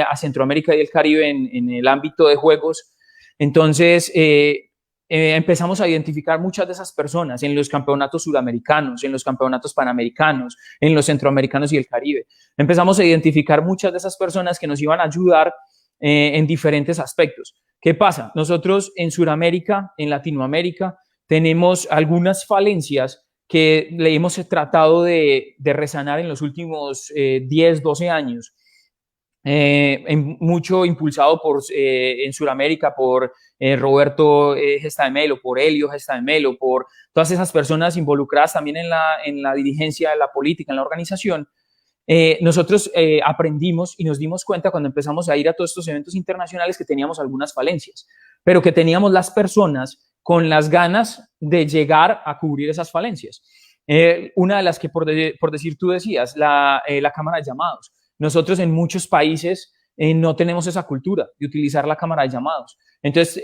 Speaker 3: a Centroamérica y el Caribe en el ámbito de juegos. Entonces, empezamos a identificar muchas de esas personas en los campeonatos suramericanos, en los campeonatos panamericanos, en los centroamericanos y el Caribe. Empezamos a identificar muchas de esas personas que nos iban a ayudar en diferentes aspectos. ¿Qué pasa? Nosotros en Sudamérica, en Latinoamérica, tenemos algunas falencias que le hemos tratado de resanar en los últimos 10, 12 años. Mucho impulsado en Sudamérica por Roberto Gesta de Melo, por Helio Gesta de Melo, por todas esas personas involucradas también en la dirigencia de la política, en la organización. Nosotros aprendimos y nos dimos cuenta cuando empezamos a ir a todos estos eventos internacionales que teníamos algunas falencias, pero que teníamos las personas con las ganas de llegar a cubrir esas falencias. Una de las que, por decir tú decías, la cámara de llamados. Nosotros en muchos países no tenemos esa cultura de utilizar la cámara de llamados. Entonces,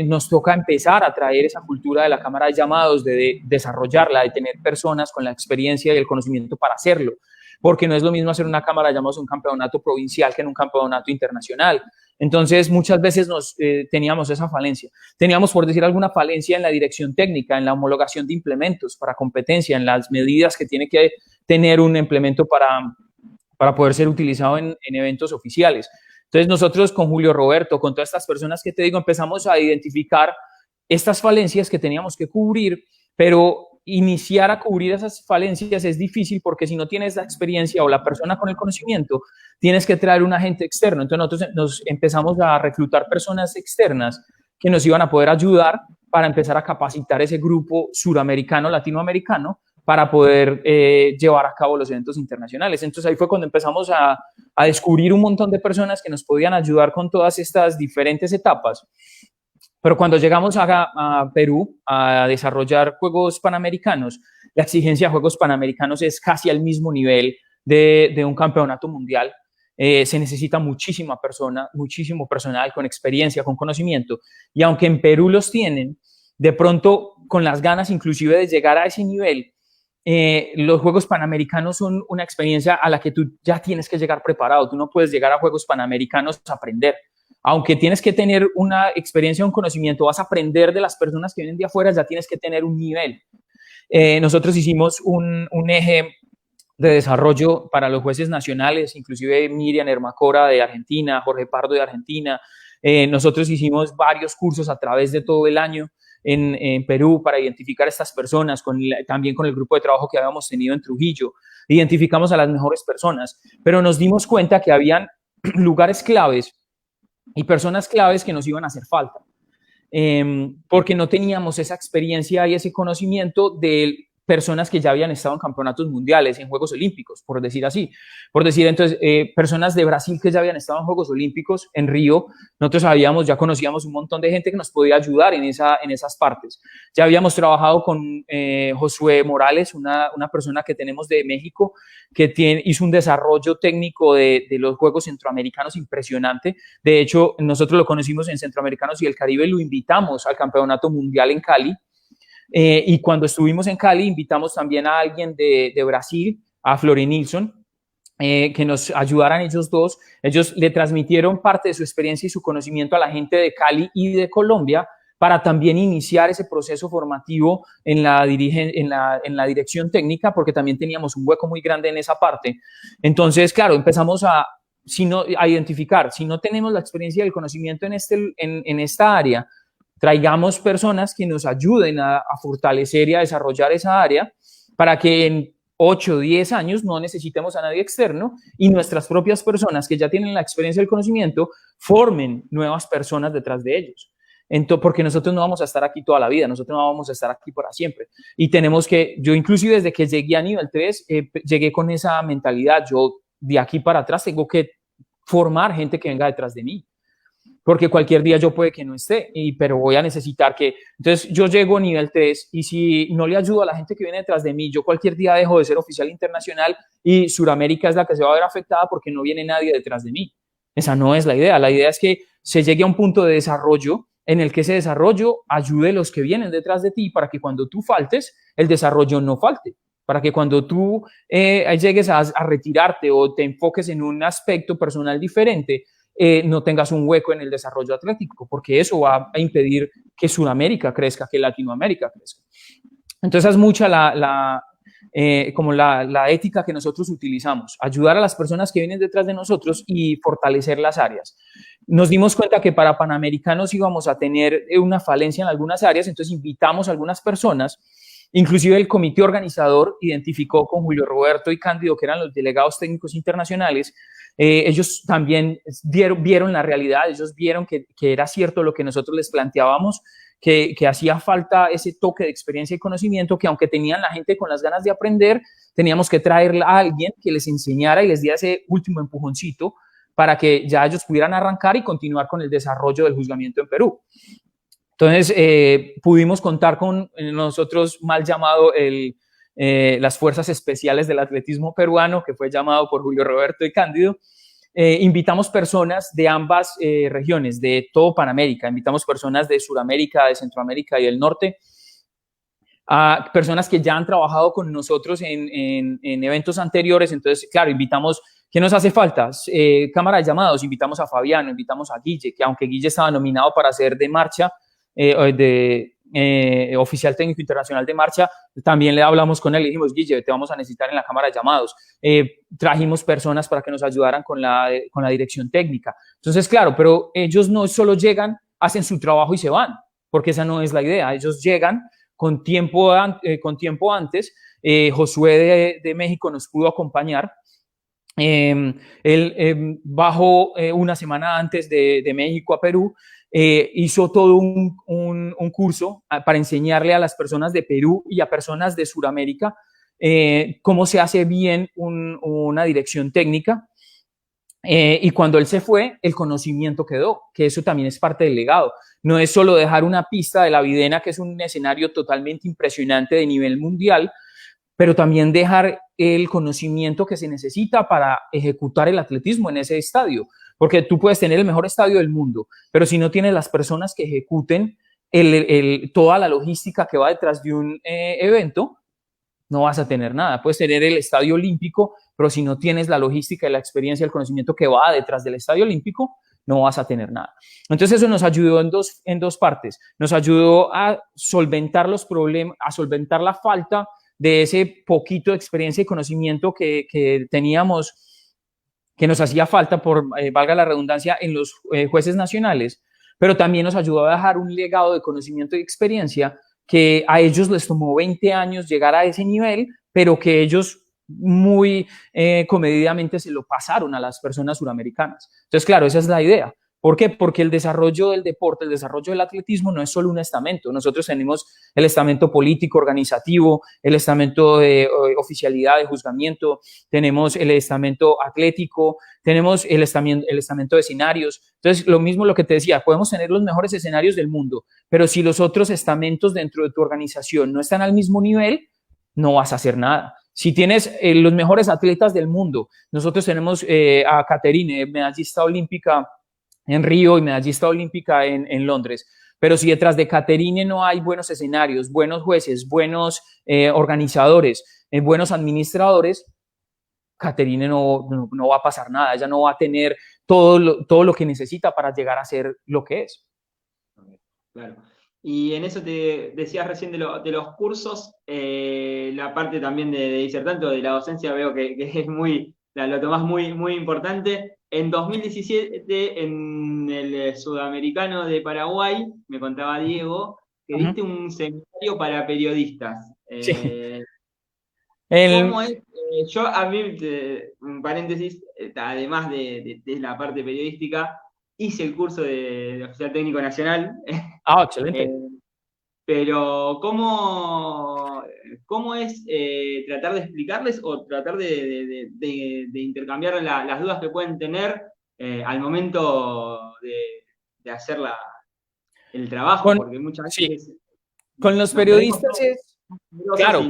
Speaker 3: nos toca empezar a traer esa cultura de la cámara de llamados, de desarrollarla, de tener personas con la experiencia y el conocimiento para hacerlo. Porque no es lo mismo hacer una cámara de llamados en un campeonato provincial que en un campeonato internacional. Entonces, muchas veces teníamos esa falencia. Teníamos, por decir alguna falencia, en la dirección técnica, en la homologación de implementos para competencia, en las medidas que tiene que tener un implemento para poder ser utilizado en eventos oficiales. Entonces, nosotros con Julio Roberto, con todas estas personas que te digo, empezamos a identificar estas falencias que teníamos que cubrir, pero iniciar a cubrir esas falencias es difícil porque si no tienes la experiencia o la persona con el conocimiento, tienes que traer un agente externo. Entonces nosotros nos empezamos a reclutar personas externas que nos iban a poder ayudar para empezar a capacitar ese grupo suramericano, latinoamericano, para poder llevar a cabo los eventos internacionales. Entonces ahí fue cuando empezamos a descubrir un montón de personas que nos podían ayudar con todas estas diferentes etapas. Pero cuando llegamos a Perú a desarrollar Juegos Panamericanos, la exigencia de Juegos Panamericanos es casi al mismo nivel de un campeonato mundial. Se necesita muchísimo personal con experiencia, con conocimiento. Y aunque en Perú los tienen, de pronto con las ganas inclusive de llegar a ese nivel, los Juegos Panamericanos son una experiencia a la que tú ya tienes que llegar preparado. Tú no puedes llegar a Juegos Panamericanos a aprender. Aunque tienes que tener una experiencia, un conocimiento, vas a aprender de las personas que vienen de afuera, ya tienes que tener un nivel. Nosotros hicimos un eje de desarrollo para los jueces nacionales, inclusive Miriam Hermacora de Argentina, Jorge Pardo de Argentina. Nosotros hicimos varios cursos a través de todo el año en Perú para identificar a estas personas, también con el grupo de trabajo que habíamos tenido en Trujillo. Identificamos a las mejores personas, pero nos dimos cuenta que habían lugares claves y personas claves que nos iban a hacer falta, porque no teníamos esa experiencia y ese conocimiento de personas que ya habían estado en campeonatos mundiales, en Juegos Olímpicos, por decir así. Por decir, entonces, personas de Brasil que ya habían estado en Juegos Olímpicos, en Río, nosotros ya conocíamos un montón de gente que nos podía ayudar en esas partes. Ya habíamos trabajado con Josué Morales, una persona que tenemos de México, que hizo un desarrollo técnico de los Juegos Centroamericanos impresionante. De hecho, nosotros lo conocimos en Centroamericanos y el Caribe, lo invitamos al Campeonato Mundial en Cali. Y cuando estuvimos en Cali, invitamos también a alguien de Brasil, a Florin Nilsson, que nos ayudaran ellos dos. Ellos le transmitieron parte de su experiencia y su conocimiento a la gente de Cali y de Colombia para también iniciar ese proceso formativo en la dirección técnica, porque también teníamos un hueco muy grande en esa parte. Entonces, claro, empezamos a identificar, si no tenemos la experiencia y el conocimiento en esta área, traigamos personas que nos ayuden a fortalecer y a desarrollar esa área para que en 8 o 10 años no necesitemos a nadie externo y nuestras propias personas que ya tienen la experiencia y el conocimiento formen nuevas personas detrás de ellos. Entonces, porque nosotros no vamos a estar aquí toda la vida, nosotros no vamos a estar aquí para siempre. Y yo inclusive desde que llegué a nivel 3, llegué con esa mentalidad. Yo de aquí para atrás tengo que formar gente que venga detrás de mí, porque cualquier día yo puede que no esté, pero voy a necesitar que... Entonces yo llego a nivel 3 y si no le ayudo a la gente que viene detrás de mí, yo cualquier día dejo de ser oficial internacional y Suramérica es la que se va a ver afectada porque no viene nadie detrás de mí. Esa no es la idea. La idea es que se llegue a un punto de desarrollo en el que ese desarrollo ayude a los que vienen detrás de ti para que cuando tú faltes, el desarrollo no falte. Para que cuando tú llegues a retirarte o te enfoques en un aspecto personal diferente, no tengas un hueco en el desarrollo atlético, porque eso va a impedir que Sudamérica crezca, que Latinoamérica crezca. Entonces es mucha la ética que nosotros utilizamos, ayudar a las personas que vienen detrás de nosotros y fortalecer las áreas. Nos dimos cuenta que para Panamericanos íbamos a tener una falencia en algunas áreas, entonces invitamos a algunas personas. Inclusive el comité organizador identificó con Julio Roberto y Cándido, que eran los delegados técnicos internacionales. Ellos también vieron la realidad, ellos vieron que era cierto lo que nosotros les planteábamos, que hacía falta ese toque de experiencia y conocimiento, que aunque tenían la gente con las ganas de aprender, teníamos que traer a alguien que les enseñara y les diera ese último empujoncito para que ya ellos pudieran arrancar y continuar con el desarrollo del juzgamiento en Perú. Entonces, pudimos contar con nosotros mal llamado las Fuerzas Especiales del Atletismo Peruano, que fue llamado por Julio Roberto y Cándido, invitamos personas de ambas regiones, de todo Panamérica, invitamos personas de Sudamérica, de Centroamérica y del norte, a personas que ya han trabajado con nosotros en eventos anteriores. Entonces, claro, invitamos, ¿qué nos hace falta? Cámara de llamados, invitamos a Fabiano, invitamos a Guille, que aunque Guille estaba nominado para ser de marcha, oficial técnico internacional de marcha, también le hablamos con él y dijimos, Guille, te vamos a necesitar en la cámara de llamados. Trajimos personas para que nos ayudaran con la dirección técnica. Entonces, claro, pero ellos no solo llegan, hacen su trabajo y se van, porque esa no es la idea. Ellos llegan con tiempo antes. Josué de México nos pudo acompañar. Él bajó una semana antes de México a Perú. Hizo todo un curso para enseñarle a las personas de Perú y a personas de Sudamérica cómo se hace bien una dirección técnica. Y cuando él se fue, el conocimiento quedó, que eso también es parte del legado. No es solo dejar una pista de la Videna, que es un escenario totalmente impresionante de nivel mundial, pero también dejar el conocimiento que se necesita para ejecutar el atletismo en ese estadio. Porque tú puedes tener el mejor estadio del mundo, pero si no tienes las personas que ejecuten toda la logística que va detrás de un evento, no vas a tener nada. Puedes tener el estadio olímpico, pero si no tienes la logística, la experiencia, el conocimiento que va detrás del estadio olímpico, no vas a tener nada. Entonces eso nos ayudó en dos partes. Nos ayudó a solventar los problemas, a solventar la falta de ese poquito de experiencia y conocimiento que teníamos, que nos hacía falta, valga la redundancia, en los jueces nacionales, pero también nos ayudó a dejar un legado de conocimiento y experiencia que a ellos les tomó 20 años llegar a ese nivel, pero que ellos muy comedidamente se lo pasaron a las personas suramericanas. Entonces, claro, esa es la idea. ¿Por qué? Porque el desarrollo del deporte, el desarrollo del atletismo no es solo un estamento. Nosotros tenemos el estamento político, organizativo, el estamento de oficialidad, de juzgamiento, tenemos el estamento atlético, tenemos el estamento de escenarios. Entonces, lo mismo lo que te decía, podemos tener los mejores escenarios del mundo, pero si los otros estamentos dentro de tu organización no están al mismo nivel, no vas a hacer nada. Si tienes los mejores atletas del mundo, nosotros tenemos a Caterine, medallista olímpica en Río y medallista olímpica en Londres. Pero si detrás de Caterine no hay buenos escenarios, buenos jueces, buenos organizadores, buenos administradores, Caterine no va a pasar nada. Ella no va a tener todo lo que necesita para llegar a ser lo que es.
Speaker 1: Claro. Y en eso te decías recién de los cursos, la parte también de disertante o de la docencia veo que es lo tomás muy, muy importante. En 2017, en el Sudamericano de Paraguay, me contaba Diego, que diste un seminario para periodistas.
Speaker 3: Sí.
Speaker 1: ¿Cómo es? Yo, a mí, un paréntesis, además de la parte periodística, hice el curso de oficial técnico nacional.
Speaker 3: Ah, excelente.
Speaker 1: Pero, ¿cómo es tratar de explicarles o tratar de intercambiar las dudas que pueden tener al momento de hacer el trabajo? Porque muchas veces...
Speaker 3: Sí. Con los periodistas es... Claro,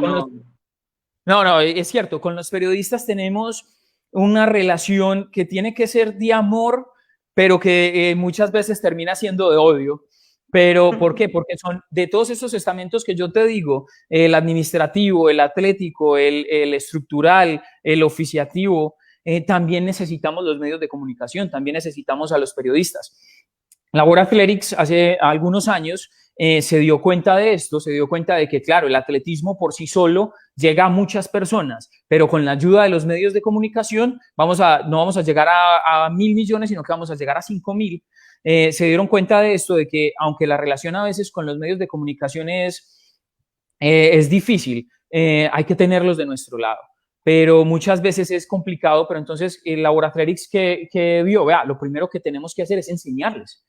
Speaker 3: no, es cierto. Con los periodistas tenemos una relación que tiene que ser de amor, pero que muchas veces termina siendo de odio. ¿Pero por qué? Porque son de todos esos estamentos que yo te digo, el administrativo, el atlético, el estructural, el oficiativo, también necesitamos los medios de comunicación, también necesitamos a los periodistas. Laura Clerics hace algunos años se dio cuenta de esto, se dio cuenta de que, claro, el atletismo por sí solo llega a muchas personas, pero con la ayuda de los medios de comunicación no vamos a llegar a 1.000 millones, sino que vamos a llegar a 5.000. Se dieron cuenta de esto, de que aunque la relación a veces con los medios de comunicación es difícil, hay que tenerlos de nuestro lado, pero muchas veces es complicado. Pero entonces el Laboratrix que vio, vea, lo primero que tenemos que hacer es enseñarles.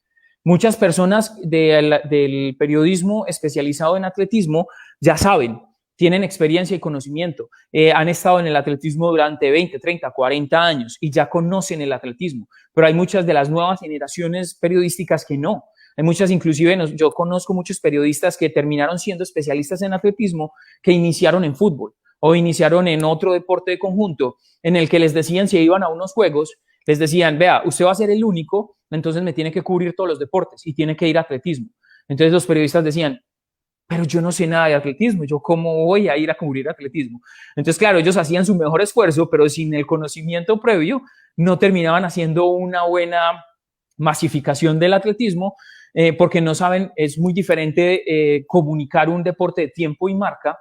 Speaker 3: Muchas personas del periodismo especializado en atletismo ya saben, tienen experiencia y conocimiento, han estado en el atletismo durante 20, 30, 40 años y ya conocen el atletismo, pero hay muchas de las nuevas generaciones periodísticas que no. Hay muchas, inclusive yo conozco muchos periodistas que terminaron siendo especialistas en atletismo que iniciaron en fútbol o iniciaron en otro deporte de conjunto en el que les decían si iban a unos juegos, les decían, vea, usted va a ser el único, entonces me tiene que cubrir todos los deportes y tiene que ir a atletismo. Entonces los periodistas decían, pero yo no sé nada de atletismo, ¿yo cómo voy a ir a cubrir atletismo? Entonces, claro, ellos hacían su mejor esfuerzo, pero sin el conocimiento previo no terminaban haciendo una buena masificación del atletismo, porque no saben, es muy diferente comunicar un deporte de tiempo y marca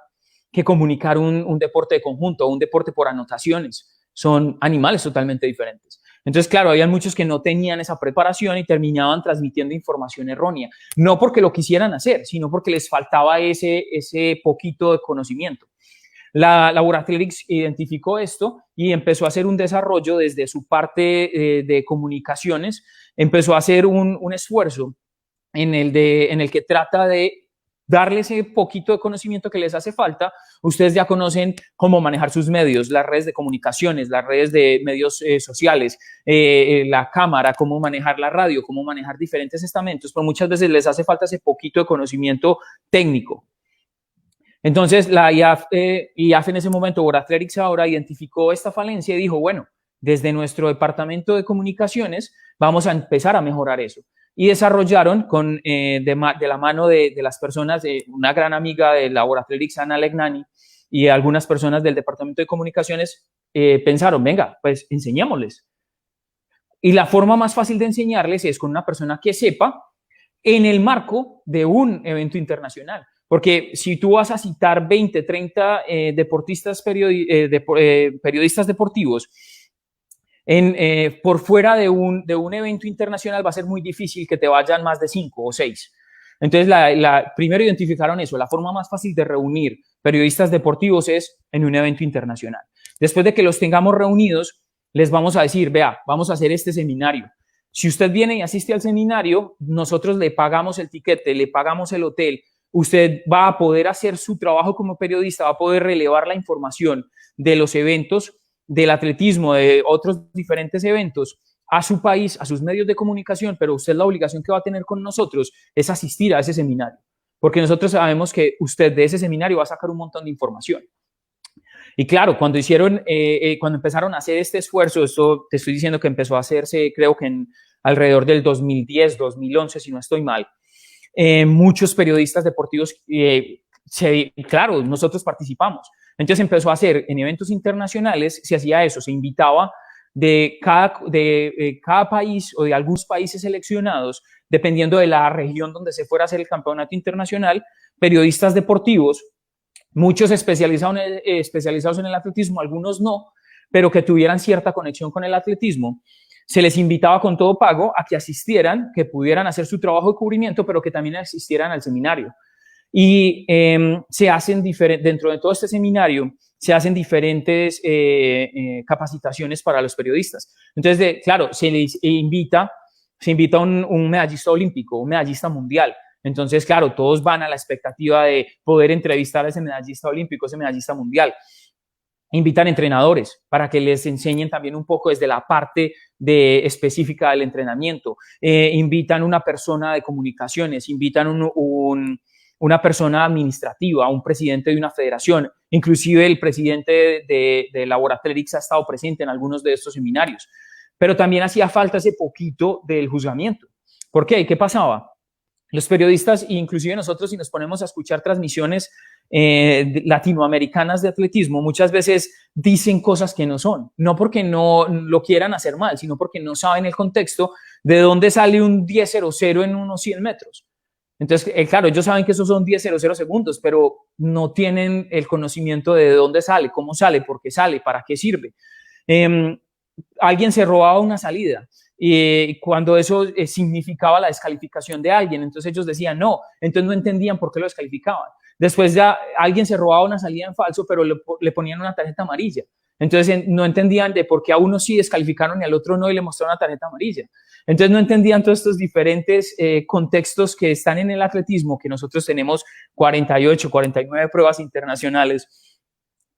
Speaker 3: que comunicar un deporte de conjunto, un deporte por anotaciones. Son animales totalmente diferentes. Entonces, claro, había muchos que no tenían esa preparación y terminaban transmitiendo información errónea, no porque lo quisieran hacer, sino porque les faltaba ese poquito de conocimiento. La Athletics identificó esto y empezó a hacer un desarrollo desde su parte de comunicaciones, empezó a hacer un esfuerzo en el que trata de darle ese poquito de conocimiento que les hace falta. Ustedes ya conocen cómo manejar sus medios, las redes de comunicaciones, las redes de medios sociales, la cámara, cómo manejar la radio, cómo manejar diferentes estamentos, pero muchas veces les hace falta ese poquito de conocimiento técnico. Entonces, la IAF en ese momento, World Athletics ahora, identificó esta falencia y dijo, bueno, desde nuestro departamento de comunicaciones vamos a empezar a mejorar eso. Y desarrollaron de la mano de las personas, una gran amiga de la World Athletics, Ana Legnani, y algunas personas del departamento de comunicaciones pensaron, venga, pues enseñémosles. Y la forma más fácil de enseñarles es con una persona que sepa en el marco de un evento internacional. Porque si tú vas a citar 20, 30 periodistas deportivos por fuera de un evento internacional, va a ser muy difícil que te vayan más de 5 o 6. Entonces, primero identificaron eso. La forma más fácil de reunir periodistas deportivos es en un evento internacional. Después de que los tengamos reunidos, les vamos a decir, vea, vamos a hacer este seminario. Si usted viene y asiste al seminario, nosotros le pagamos el tiquete, le pagamos el hotel. Usted va a poder hacer su trabajo como periodista, va a poder relevar la información de los eventos, del atletismo, de otros diferentes eventos a su país, a sus medios de comunicación, pero usted la obligación que va a tener con nosotros es asistir a ese seminario, porque nosotros sabemos que usted de ese seminario va a sacar un montón de información. Y claro, cuando empezaron a hacer este esfuerzo, esto te estoy diciendo que empezó a hacerse, creo que alrededor del 2010, 2011, si no estoy mal, muchos periodistas deportivos, claro, nosotros participamos. Entonces empezó a hacer en eventos internacionales, se hacía eso, se invitaba de cada país o de algunos países seleccionados, dependiendo de la región donde se fuera a hacer el campeonato internacional, periodistas deportivos, muchos especializados en el atletismo, algunos no, pero que tuvieran cierta conexión con el atletismo. Se les invitaba con todo pago a que asistieran, que pudieran hacer su trabajo de cubrimiento, pero que también asistieran al seminario. Y se hacen dentro de todo este seminario, se hacen diferentes capacitaciones para los periodistas. Entonces, claro, se les invita un medallista olímpico, un medallista mundial. Entonces, claro, todos van a la expectativa de poder entrevistar a ese medallista olímpico, ese medallista mundial. Invitan entrenadores para que les enseñen también un poco desde la parte específica del entrenamiento. Invitan una persona de comunicaciones, invitan una persona administrativa, un presidente de una federación. Inclusive el presidente de la World Athletics ha estado presente en algunos de estos seminarios. Pero también hacía falta ese poquito del juzgamiento. ¿Por qué? ¿Qué pasaba? Los periodistas, inclusive nosotros, si nos ponemos a escuchar transmisiones latinoamericanas de atletismo, muchas veces dicen cosas que no son, no porque no lo quieran hacer mal, sino porque no saben el contexto de dónde sale un 10.00 en unos 100 metros. Entonces, claro, ellos saben que esos son 10.00 segundos, pero no tienen el conocimiento de dónde sale, cómo sale, por qué sale, para qué sirve. Alguien se robaba una salida y cuando eso significaba la descalificación de alguien, entonces ellos decían no, entonces no entendían por qué lo descalificaban. Después ya alguien se robaba una salida en falso, pero le ponían una tarjeta amarilla. Entonces no entendían de por qué a uno sí descalificaron y al otro no y le mostraron una tarjeta amarilla. Entonces no entendían todos estos diferentes contextos que están en el atletismo, que nosotros tenemos 48, 49 pruebas internacionales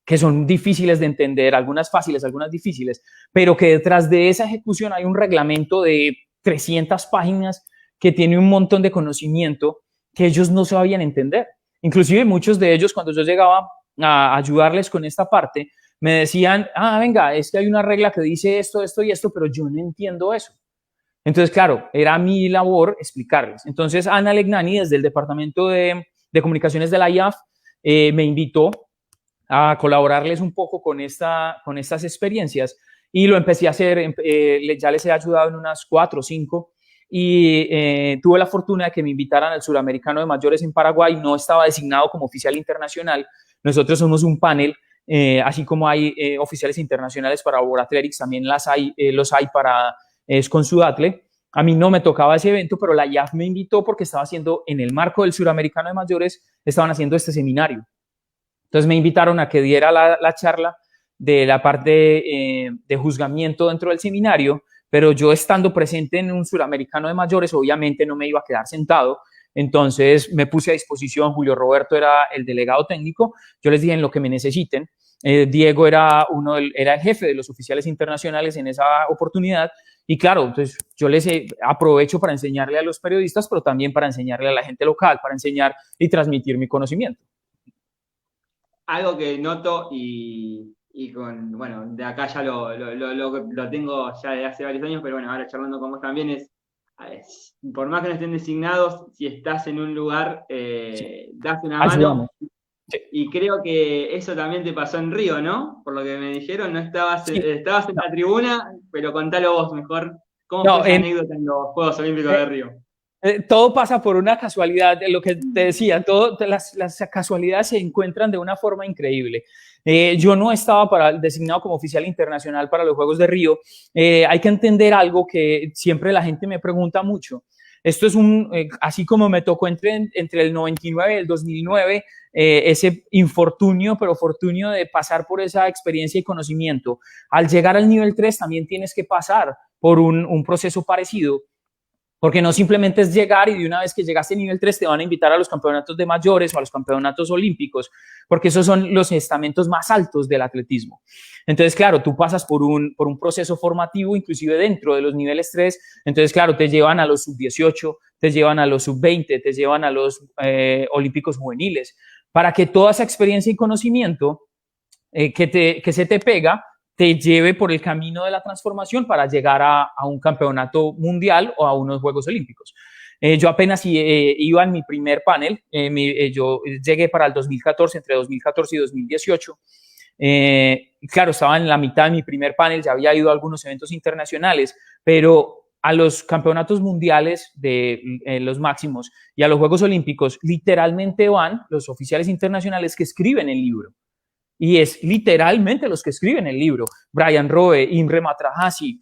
Speaker 3: que son difíciles de entender, algunas fáciles, algunas difíciles, pero que detrás de esa ejecución hay un reglamento de 300 páginas que tiene un montón de conocimiento que ellos no sabían entender. Inclusive muchos de ellos, cuando yo llegaba a ayudarles con esta parte, me decían, venga, es que hay una regla que dice esto, esto y esto, pero yo no entiendo eso. Entonces, claro, era mi labor explicarles. Entonces, Ana Legnani, desde el Departamento de Comunicaciones de la IAF, me invitó a colaborarles un poco con estas experiencias y lo empecé a hacer, ya les he ayudado en unas 4 o 5 y tuve la fortuna de que me invitaran al Suramericano de Mayores en Paraguay. No estaba designado como oficial internacional. Nosotros somos un panel, así como hay oficiales internacionales para World Athletics, también los hay para con Sudatle. A mí no me tocaba ese evento, pero la IAF me invitó porque estaba haciendo, en el marco del Suramericano de Mayores, estaban haciendo este seminario. Entonces me invitaron a que diera la charla de la parte de juzgamiento dentro del seminario, pero yo estando presente en un Suramericano de Mayores, obviamente no me iba a quedar sentado. Entonces me puse a disposición. Julio Roberto era el delegado técnico. Yo les dije en lo que me necesiten. Diego era el jefe de los oficiales internacionales en esa oportunidad. Y claro, entonces yo les aprovecho para enseñarle a los periodistas, pero también para enseñarle a la gente local, para enseñar y transmitir mi conocimiento.
Speaker 1: Algo que noto y bueno, de acá ya lo tengo ya de hace varios años, pero bueno, ahora charlando con vos también es por más que no estén designados, si estás en un lugar, das una mano. Sí. Y creo que eso también te pasó en Río, ¿no? Por lo que me dijeron, no estabas, sí. Estabas en la tribuna, pero contalo vos mejor. ¿Cómo fue esa anécdota en los Juegos Olímpicos de Río?
Speaker 3: Todo pasa por una casualidad, de lo que te decía, las casualidades se encuentran de una forma increíble. Yo no estaba designado como oficial internacional para los Juegos de Río. Hay que entender algo que siempre la gente me pregunta mucho. Esto es así como me tocó entre el 99 y el 2009, ese infortunio, pero fortunio de pasar por esa experiencia y conocimiento. Al llegar al nivel 3 también tienes que pasar por un proceso parecido. Porque no simplemente es llegar y de una vez que llegaste a nivel 3 te van a invitar a los campeonatos de mayores o a los campeonatos olímpicos, porque esos son los estamentos más altos del atletismo. Entonces, claro, tú pasas por un proceso formativo, inclusive dentro de los niveles 3. Entonces, claro, te llevan a los sub-18, te llevan a los sub-20, te llevan a los olímpicos juveniles, para que toda esa experiencia y conocimiento que se te pega te lleve por el camino de la transformación para llegar a un campeonato mundial o a unos Juegos Olímpicos. Yo apenas iba en mi primer panel, yo llegué para el 2014, entre 2014 y 2018. Claro, estaba en la mitad de mi primer panel, ya había ido a algunos eventos internacionales, pero a los campeonatos mundiales de los máximos y a los Juegos Olímpicos literalmente van los oficiales internacionales que escriben el libro. Y es literalmente los que escriben el libro. Brian Rowe, Imre Matrahasi,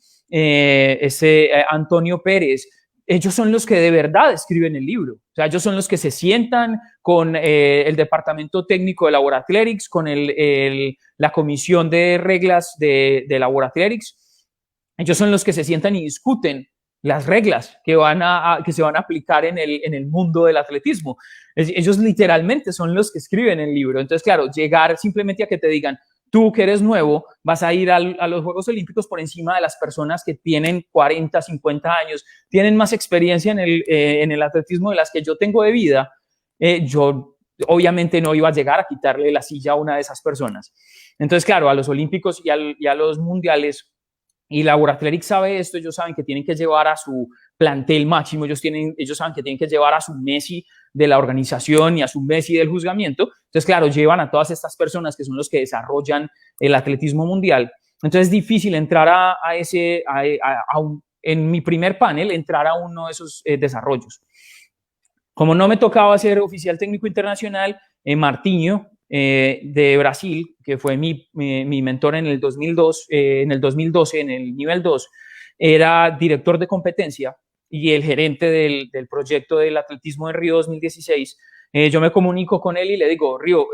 Speaker 3: Antonio Pérez. Ellos son los que de verdad escriben el libro. O sea, ellos son los que se sientan con el departamento técnico de la World Athletics, con la comisión de reglas de la World Athletics. Ellos son los que se sientan y discuten las reglas que se van a aplicar en el mundo del atletismo. Ellos literalmente son los que escriben el libro. Entonces, claro, llegar simplemente a que te digan, tú que eres nuevo, vas a ir a los Juegos Olímpicos por encima de las personas que tienen 40, 50 años, tienen más experiencia en el atletismo de las que yo tengo de vida. Yo obviamente no iba a llegar a quitarle la silla a una de esas personas. Entonces, claro, a los Olímpicos y a los mundiales, y la World Athletics sabe esto, ellos saben que tienen que llevar a su plantel máximo, ellos saben que tienen que llevar a su Messi de la organización y a su Messi del juzgamiento. Entonces, claro, llevan a todas estas personas que son los que desarrollan el atletismo mundial. Entonces, es difícil entrar en mi primer panel, entrar a uno de esos desarrollos. Como no me tocaba ser oficial técnico internacional, Martinho, de Brasil, que fue mi mentor en el 2012, en el nivel 2, era director de competencia y el gerente del proyecto del atletismo de Río 2016. Yo me comunico con él y le digo, Río,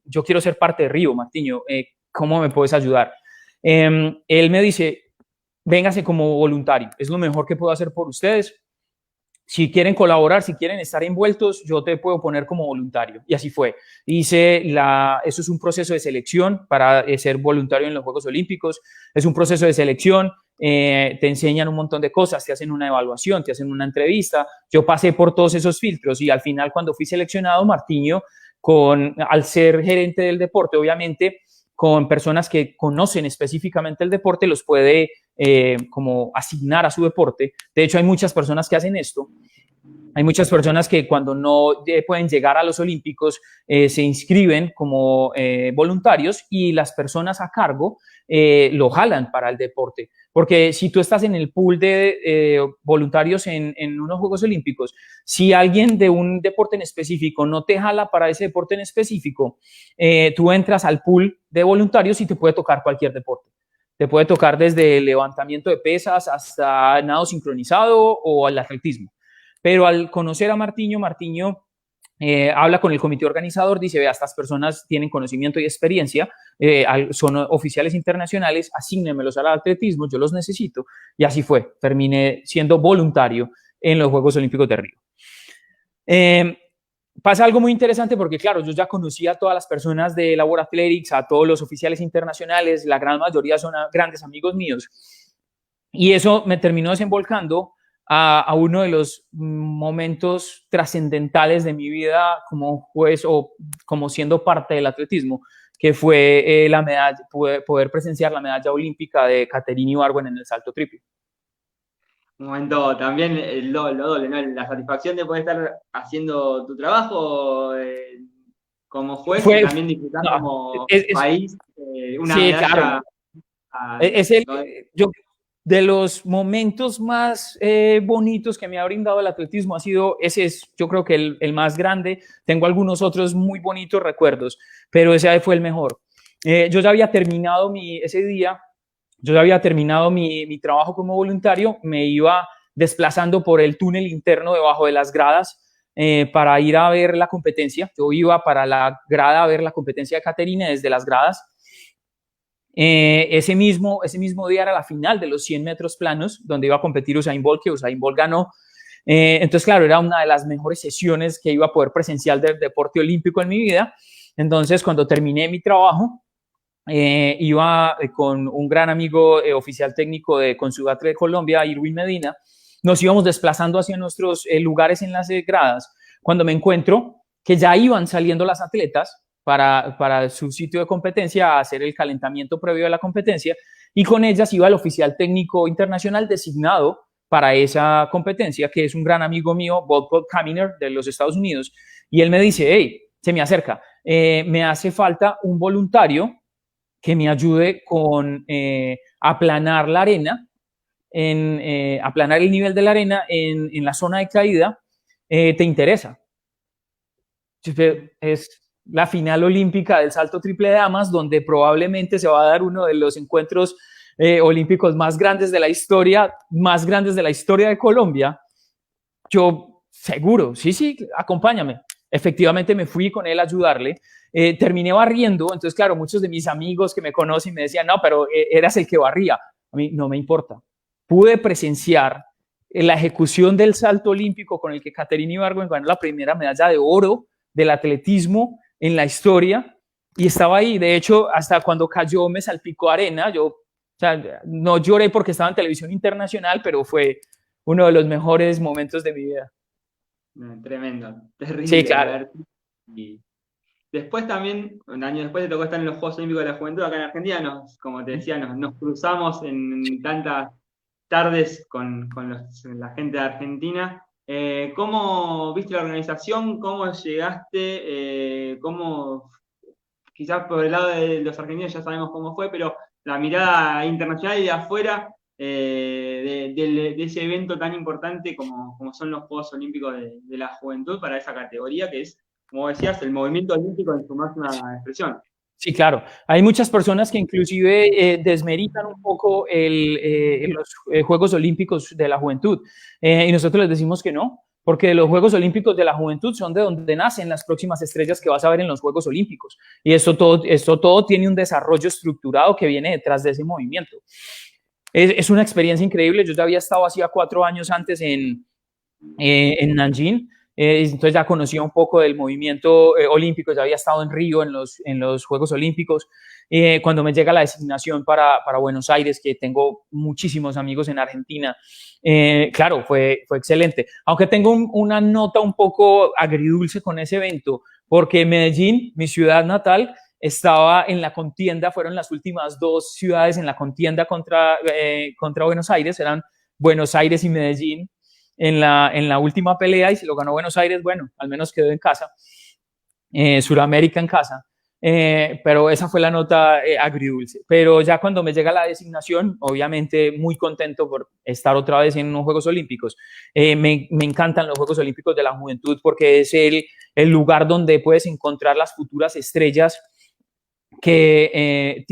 Speaker 3: yo quiero ser parte de Río, Martinho, ¿cómo me puedes ayudar? Él me dice, véngase como voluntario, es lo mejor que puedo hacer por ustedes. Si quieren colaborar, si quieren estar envueltos, yo te puedo poner como voluntario. Y así fue. Eso es un proceso de selección para ser voluntario en los Juegos Olímpicos. Es un proceso de selección. Te enseñan un montón de cosas, te hacen una evaluación, te hacen una entrevista. Yo pasé por todos esos filtros y al final, cuando fui seleccionado, Martinho, al ser gerente del deporte, obviamente, con personas que conocen específicamente el deporte, los puede como asignar a su deporte. De hecho, hay muchas personas que hacen esto. Hay muchas personas que cuando no pueden llegar a los Olímpicos se inscriben como voluntarios y las personas a cargo lo jalan para el deporte. Porque si tú estás en el pool de voluntarios en unos Juegos Olímpicos, si alguien de un deporte en específico no te jala para ese deporte en específico, tú entras al pool de voluntarios y te puede tocar cualquier deporte. Te puede tocar desde el levantamiento de pesas hasta nado sincronizado o el atletismo. Pero al conocer a Martiño habla con el comité organizador, dice, vea, estas personas tienen conocimiento y experiencia, son oficiales internacionales, asígnemelos al atletismo, yo los necesito. Y así fue, terminé siendo voluntario en los Juegos Olímpicos de Río. Pasa algo muy interesante porque, claro, yo ya conocía a todas las personas de la World Athletics, a todos los oficiales internacionales, la gran mayoría son grandes amigos míos. Y eso me terminó desembolcando a uno de los momentos trascendentales de mi vida como juez o como siendo parte del atletismo, que fue la medalla, poder presenciar la medalla olímpica de Caterina Ibargüen en el salto triple.
Speaker 1: Un momento también lo doble, ¿no? La satisfacción de poder estar haciendo tu trabajo como juez y también disfrutar como país una
Speaker 3: sí,
Speaker 1: medalla.
Speaker 3: Claro. De los momentos más bonitos que me ha brindado el atletismo ha sido, ese es yo creo que el más grande. Tengo algunos otros muy bonitos recuerdos, pero ese fue el mejor. Yo ya había terminado ese día, yo ya había terminado mi trabajo como voluntario, me iba desplazando por el túnel interno debajo de las gradas para ir a ver la competencia. Yo iba para la grada a ver la competencia de Caterina desde las gradas. Ese mismo día era la final de los 100 metros planos, donde iba a competir Usain Bolt, que Usain Bolt ganó. Entonces, claro, era una de las mejores sesiones que iba a poder presenciar del deporte olímpico en mi vida. Entonces, cuando terminé mi trabajo, iba con un gran amigo oficial técnico de Consubatre de Colombia, Irwin Medina. Nos íbamos desplazando hacia nuestros lugares en las gradas, cuando me encuentro que ya iban saliendo las atletas para su sitio de competencia a hacer el calentamiento previo a la competencia, y con ellas iba el oficial técnico internacional designado para esa competencia, que es un gran amigo mío, Bob Kaminer, de los Estados Unidos, y él me dice, hey, se me acerca, me hace falta un voluntario que me ayude con aplanar la arena, aplanar el nivel de la arena en la zona de caída, ¿te interesa? Es la final olímpica del salto triple de damas, donde probablemente se va a dar uno de los encuentros olímpicos más grandes de la historia de Colombia. Yo, seguro, sí, acompáñame. Efectivamente me fui con él a ayudarle. Terminé barriendo, entonces, claro, muchos de mis amigos que me conocen me decían, no, pero eras el que barría. A mí no me importa. Pude presenciar la ejecución del salto olímpico con el que Caterina Ibargüen ganó la primera medalla de oro del atletismo en la historia, y estaba ahí. De hecho, hasta cuando cayó me salpicó arena. Yo, no lloré porque estaba en televisión internacional, pero fue uno de los mejores momentos de mi vida.
Speaker 1: Tremendo, terrible.
Speaker 3: Sí, claro.
Speaker 1: Y después también, un año después te tocó estar en los Juegos Olímpicos de la Juventud acá en Argentina. Como te decía, nos cruzamos en tantas tardes con la gente de Argentina. ¿Cómo viste la organización? ¿Cómo llegaste? Quizás por el lado de los argentinos ya sabemos cómo fue, pero la mirada internacional y de afuera de ese evento tan importante como son los Juegos Olímpicos de la Juventud para esa categoría, que es, como decías, el movimiento olímpico en su máxima expresión.
Speaker 3: Sí, claro. Hay muchas personas que inclusive desmeritan un poco los Juegos Olímpicos de la Juventud, y nosotros les decimos que no, porque los Juegos Olímpicos de la Juventud son de donde nacen las próximas estrellas que vas a ver en los Juegos Olímpicos, y esto todo tiene un desarrollo estructurado que viene detrás de ese movimiento. Es una experiencia increíble. Yo ya había estado hacía 4 años antes en Nanjing, entonces ya conocía un poco del movimiento olímpico, ya había estado en Río en los Juegos Olímpicos. Cuando me llega la designación para Buenos Aires, que tengo muchísimos amigos en Argentina, claro, fue excelente. Aunque tengo una nota un poco agridulce con ese evento, porque Medellín, mi ciudad natal, estaba en la contienda, fueron las últimas dos ciudades en la contienda contra Buenos Aires, eran Buenos Aires y Medellín en la última pelea, y se lo ganó Buenos Aires, bueno, al menos quedó en casa, Suramérica en casa. Pero esa fue la nota agridulce. Pero ya cuando me llega la designación, obviamente muy contento por estar otra vez en unos Juegos Olímpicos. Me encantan los Juegos Olímpicos de la Juventud porque es el lugar donde puedes encontrar las futuras estrellas que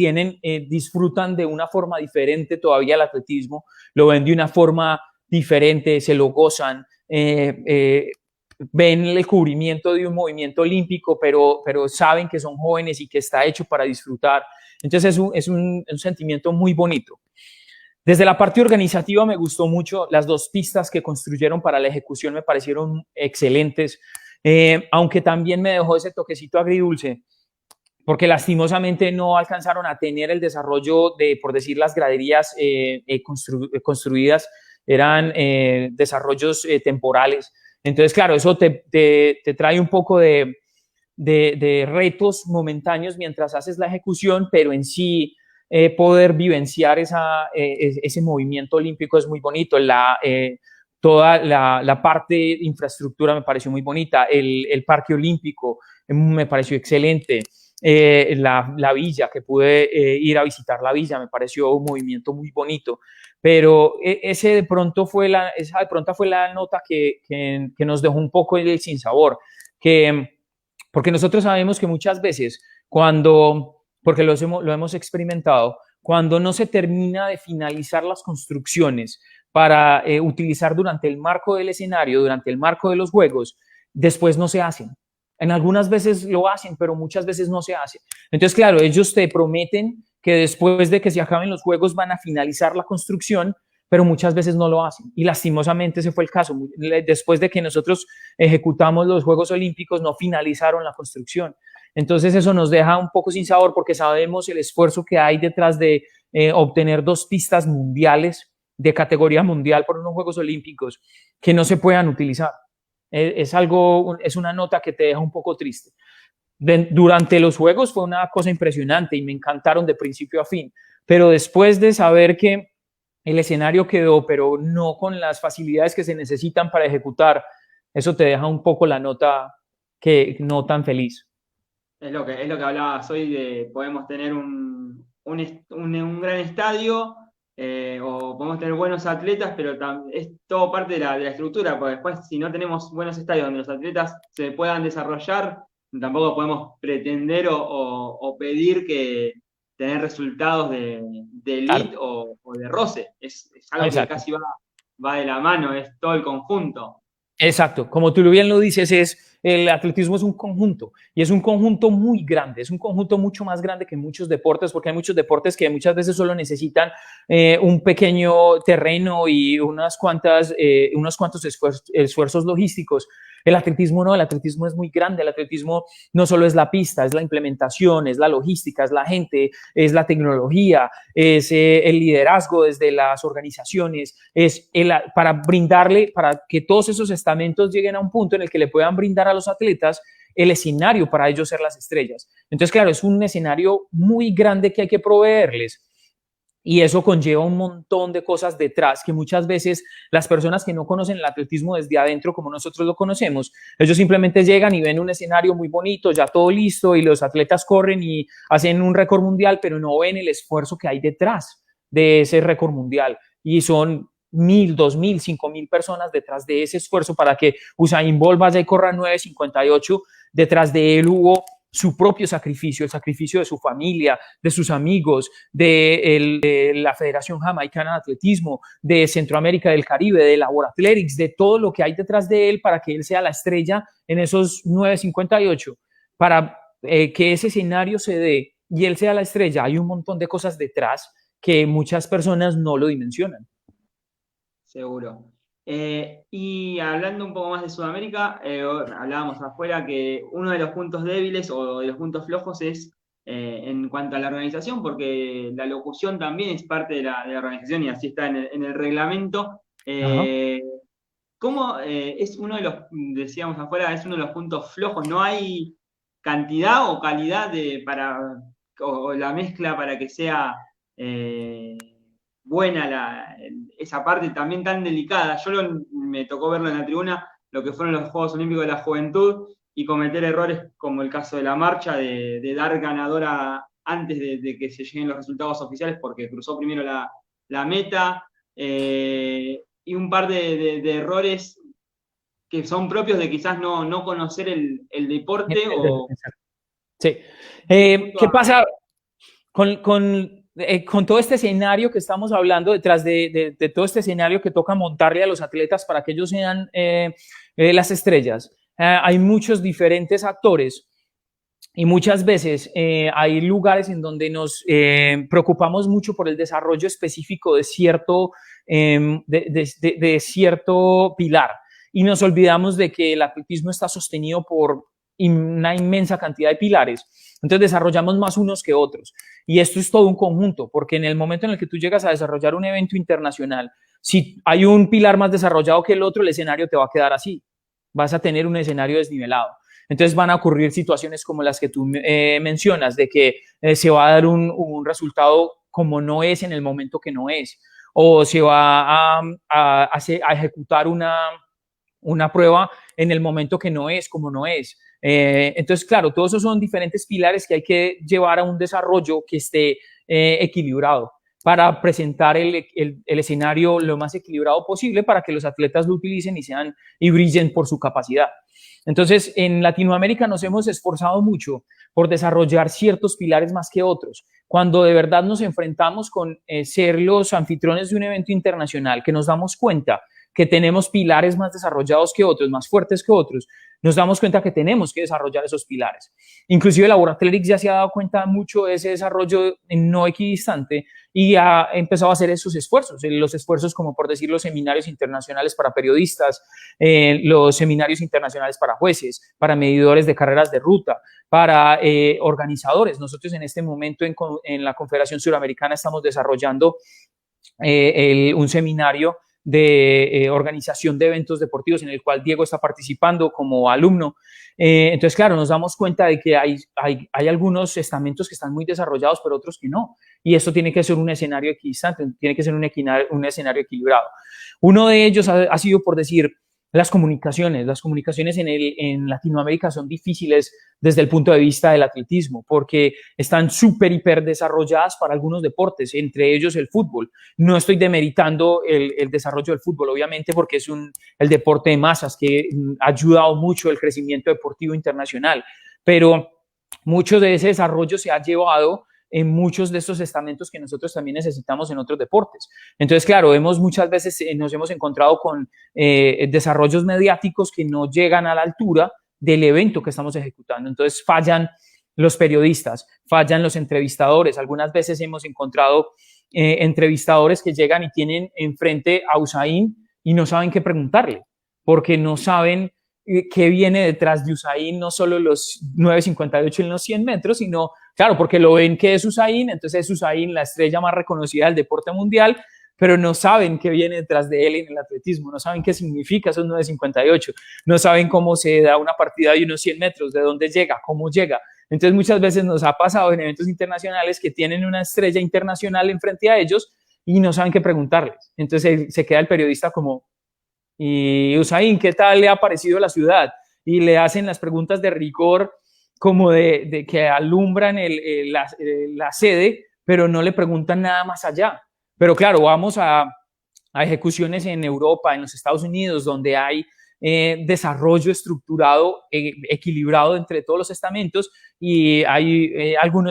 Speaker 3: disfrutan de una forma diferente todavía el atletismo, lo ven de una forma diferente, se lo gozan, ven el cubrimiento de un movimiento olímpico, pero saben que son jóvenes y que está hecho para disfrutar. Entonces es un sentimiento muy bonito. Desde la parte organizativa me gustó mucho, las dos pistas que construyeron para la ejecución me parecieron excelentes, aunque también me dejó ese toquecito agridulce, porque lastimosamente no alcanzaron a tener el desarrollo de, por decir, las graderías construidas, eran desarrollos temporales. Entonces, claro, eso te trae un poco de retos momentáneos mientras haces la ejecución, pero en sí poder vivenciar ese movimiento olímpico es muy bonito. Toda la parte de infraestructura me pareció muy bonita. El parque olímpico me pareció excelente. La villa, que pude ir a visitar la villa, me pareció un movimiento muy bonito. Pero esa de pronto fue la nota que nos dejó un poco el sinsabor, porque nosotros sabemos que muchas veces porque lo hemos experimentado, cuando no se termina de finalizar las construcciones para utilizar durante el marco del escenario, durante el marco de los juegos, después no se hacen. En algunas veces lo hacen, pero muchas veces no se hace. Entonces, claro, ellos te prometen que después de que se acaben los juegos van a finalizar la construcción, pero muchas veces no lo hacen. Y lastimosamente ese fue el caso. Después de que nosotros ejecutamos los Juegos Olímpicos, no finalizaron la construcción. Entonces eso nos deja un poco sin sabor porque sabemos el esfuerzo que hay detrás de obtener dos pistas mundiales de categoría mundial por unos Juegos Olímpicos que no se puedan utilizar. Es una nota que te deja un poco triste. Durante los juegos fue una cosa impresionante y me encantaron de principio a fin, pero después de saber que el escenario quedó, pero no con las facilidades que se necesitan para ejecutar, eso te deja un poco la nota que no tan feliz.
Speaker 1: Es lo que hablabas hoy podemos tener un gran estadio, o podemos tener buenos atletas, pero es todo parte de la estructura, porque después si no tenemos buenos estadios donde los atletas se puedan desarrollar, tampoco podemos pretender o pedir que tener resultados de elite o de roce. Es algo Exacto. Que casi va de la mano, es todo el conjunto.
Speaker 3: Exacto, como tú bien lo dices, el atletismo es un conjunto y es un conjunto muy grande, es un conjunto mucho más grande que muchos deportes, porque hay muchos deportes que muchas veces solo necesitan un pequeño terreno y unos cuantos esfuerzos logísticos. El atletismo no, el atletismo es muy grande, el atletismo no solo es la pista, es la implementación, es la logística, es la gente, es la tecnología, es el liderazgo desde las organizaciones, es para que todos esos estamentos lleguen a un punto en el que le puedan brindar a los atletas el escenario para ellos ser las estrellas. Entonces, claro, es un escenario muy grande que hay que proveerles. Y eso conlleva un montón de cosas detrás que muchas veces las personas que no conocen el atletismo desde adentro como nosotros lo conocemos, ellos simplemente llegan y ven un escenario muy bonito, ya todo listo y los atletas corren y hacen un récord mundial, pero no ven el esfuerzo que hay detrás de ese récord mundial y son 1,000, 2,000, 5,000 personas detrás de ese esfuerzo para que Usain Bolt vaya y corra 9:58. Detrás de él hubo su propio sacrificio, el sacrificio de su familia, de sus amigos, de la Federación Jamaicana de Atletismo, de Centroamérica del Caribe, de Labor Athletics, de todo lo que hay detrás de él para que él sea la estrella en esos 9:58, para que ese escenario se dé y él sea la estrella. Hay un montón de cosas detrás que muchas personas no lo dimensionan.
Speaker 1: Seguro. Y hablando un poco más de Sudamérica, hablábamos afuera que uno de los puntos débiles o de los puntos flojos es en cuanto a la organización, porque la locución también es parte de la organización y así está en el reglamento. ¿Cómo es uno de los, decíamos afuera, es uno de los puntos flojos? No hay cantidad o calidad o la mezcla para que sea buena esa parte también tan delicada. Me tocó verlo en la tribuna, lo que fueron los Juegos Olímpicos de la Juventud, y cometer errores como el caso de la marcha, de dar ganadora antes de que se lleguen los resultados oficiales porque cruzó primero la meta, y un par de errores que son propios de quizás no conocer el deporte.
Speaker 3: Sí. ¿Qué pasa con todo este escenario que estamos hablando, detrás de todo este escenario que toca montarle a los atletas para que ellos sean las estrellas? Hay muchos diferentes actores y muchas veces hay lugares en donde nos preocupamos mucho por el desarrollo específico de cierto pilar y nos olvidamos de que el atletismo está sostenido por una inmensa cantidad de pilares. Entonces desarrollamos más unos que otros. Y esto es todo un conjunto, porque en el momento en el que tú llegas a desarrollar un evento internacional, si hay un pilar más desarrollado que el otro, el escenario te va a quedar así. Vas a tener un escenario desnivelado. Entonces van a ocurrir situaciones como las que tú mencionas, de que se va a dar un resultado como no es en el momento que no es, o se va a ejecutar una prueba en el momento que no es, como no es. Entonces, claro, todos esos son diferentes pilares que hay que llevar a un desarrollo que esté equilibrado para presentar el escenario lo más equilibrado posible para que los atletas lo utilicen y brillen por su capacidad. Entonces, en Latinoamérica nos hemos esforzado mucho por desarrollar ciertos pilares más que otros. Cuando de verdad nos enfrentamos con ser los anfitriones de un evento internacional, que nos damos cuenta que tenemos pilares más desarrollados que otros, más fuertes que otros, nos damos cuenta que tenemos que desarrollar esos pilares. Inclusive la World Athletics ya se ha dado cuenta mucho de ese desarrollo no equidistante y ha empezado a hacer esos esfuerzos, los esfuerzos como por decir los seminarios internacionales para periodistas, los seminarios internacionales para jueces, para medidores de carreras de ruta, para organizadores. Nosotros en este momento en la Confederación Suramericana estamos desarrollando un seminario de organización de eventos deportivos en el cual Diego está participando como alumno. Entonces, claro, nos damos cuenta de que hay algunos estamentos que están muy desarrollados, pero otros que no. Y esto tiene que ser un escenario equidistante, tiene que ser un escenario equilibrado. Uno de ellos ha sido, por decir, las comunicaciones. Las comunicaciones en Latinoamérica son difíciles desde el punto de vista del atletismo, porque están súper, hiper desarrolladas para algunos deportes, entre ellos el fútbol. No estoy demeritando el desarrollo del fútbol, obviamente, porque es el deporte de masas que ha ayudado mucho el crecimiento deportivo internacional, pero mucho de ese desarrollo se ha llevado en muchos de estos estamentos que nosotros también necesitamos en otros deportes. Entonces, claro, muchas veces nos hemos encontrado con desarrollos mediáticos que no llegan a la altura del evento que estamos ejecutando. Entonces, fallan los periodistas, fallan los entrevistadores. Algunas veces hemos encontrado entrevistadores que llegan y tienen enfrente a Usain y no saben qué preguntarle, porque no saben qué viene detrás de Usain, no solo los 9.58 en los 100 metros, sino, claro, porque lo ven que es Usain, entonces es Usain la estrella más reconocida del deporte mundial, pero no saben qué viene detrás de él en el atletismo, no saben qué significa esos 9.58, no saben cómo se da una partida de unos 100 metros, de dónde llega, cómo llega. Entonces muchas veces nos ha pasado en eventos internacionales que tienen una estrella internacional enfrente a ellos y no saben qué preguntarles. Entonces se queda el periodista como, y Usain, ¿qué tal le ha parecido la ciudad? Y le hacen las preguntas de rigor como de que alumbran la sede, pero no le preguntan nada más allá. Pero claro, vamos a ejecuciones en Europa, en los Estados Unidos, donde hay desarrollo estructurado, equilibrado entre todos los estamentos, y hay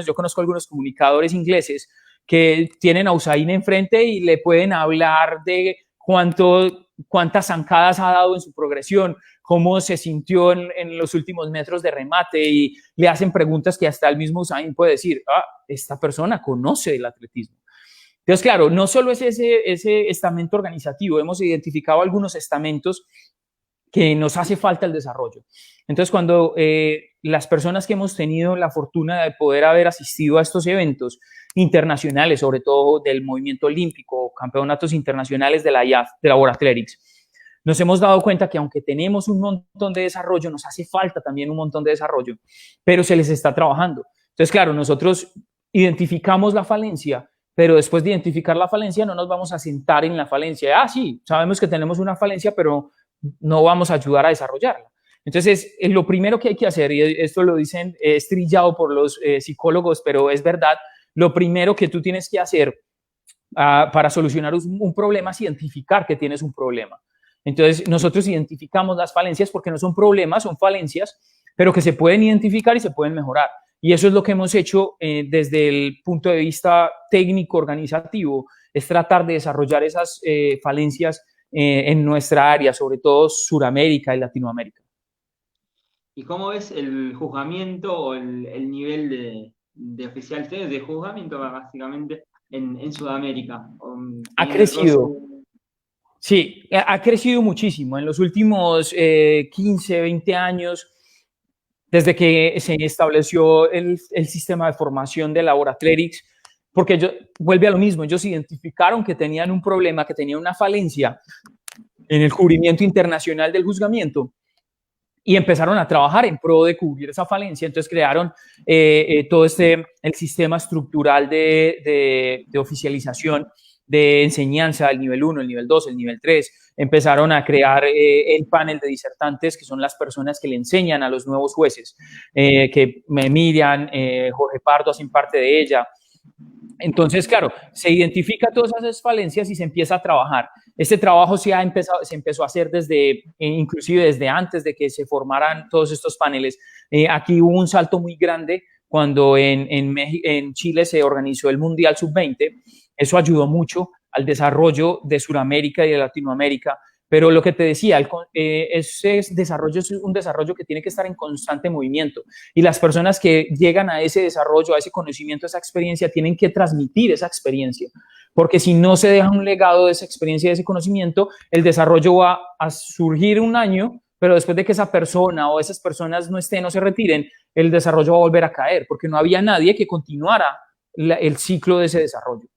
Speaker 3: yo conozco algunos comunicadores ingleses que tienen a Usain enfrente y le pueden hablar de cuántas zancadas ha dado en su progresión, cómo se sintió en los últimos metros de remate, y le hacen preguntas que hasta el mismo Usain puede decir, esta persona conoce el atletismo. Entonces, claro, no solo es ese estamento organizativo, hemos identificado algunos estamentos que nos hace falta el desarrollo. Entonces, cuando las personas que hemos tenido la fortuna de poder haber asistido a estos eventos internacionales, sobre todo del movimiento olímpico, campeonatos internacionales de la IAF, de la World Athletics, nos hemos dado cuenta que aunque tenemos un montón de desarrollo, nos hace falta también un montón de desarrollo, pero se les está trabajando. Entonces, claro, nosotros identificamos la falencia, pero después de identificar la falencia no nos vamos a sentar en la falencia. Sí, sabemos que tenemos una falencia, pero no vamos a ayudar a desarrollarla. Entonces, lo primero que hay que hacer, y esto lo dicen, es trillado por los psicólogos, pero es verdad, lo primero que tú tienes que hacer para solucionar un problema es identificar que tienes un problema. Entonces, nosotros identificamos las falencias porque no son problemas, son falencias, pero que se pueden identificar y se pueden mejorar. Y eso es lo que hemos hecho desde el punto de vista técnico organizativo, es tratar de desarrollar esas falencias en nuestra área, sobre todo Suramérica y Latinoamérica.
Speaker 1: ¿Y cómo ves el juzgamiento o el nivel de oficial de juzgamiento básicamente en Sudamérica?
Speaker 3: Ha crecido. Sí, ha crecido muchísimo en los últimos 15, 20 años, desde que se estableció el sistema de formación de Labor Athletics, porque vuelve a lo mismo, ellos identificaron que tenían un problema, que tenían una falencia en el cubrimiento internacional del juzgamiento y empezaron a trabajar en pro de cubrir esa falencia. Entonces crearon todo el sistema estructural de oficialización, de enseñanza, el nivel 1, el nivel 2, el nivel 3. Empezaron a crear el panel de disertantes, que son las personas que le enseñan a los nuevos jueces, que Miriam, Jorge Pardo hacen parte de ella. Entonces, claro, se identifica todas esas falencias y se empieza a trabajar. Este trabajo se empezó a hacer inclusive desde antes de que se formaran todos estos paneles. Aquí hubo un salto muy grande cuando en Chile se organizó el Mundial Sub-20. Eso ayudó mucho al desarrollo de Sudamérica y de Latinoamérica. Pero lo que te decía, ese desarrollo es un desarrollo que tiene que estar en constante movimiento. Y las personas que llegan a ese desarrollo, a ese conocimiento, a esa experiencia, tienen que transmitir esa experiencia. Porque si no se deja un legado de esa experiencia, de ese conocimiento, el desarrollo va a surgir un año, pero después de que esa persona o esas personas no estén o se retiren, el desarrollo va a volver a caer, porque no había nadie que continuara el ciclo de ese desarrollo.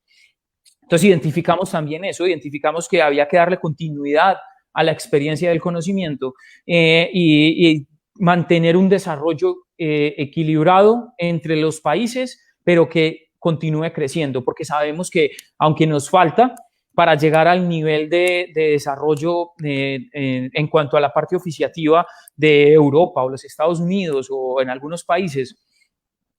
Speaker 3: Entonces identificamos también eso, identificamos que había que darle continuidad a la experiencia del conocimiento y mantener un desarrollo equilibrado entre los países, pero que continúe creciendo, porque sabemos que aunque nos falta para llegar al nivel de desarrollo en cuanto a la parte oficiativa de Europa o los Estados Unidos o en algunos países,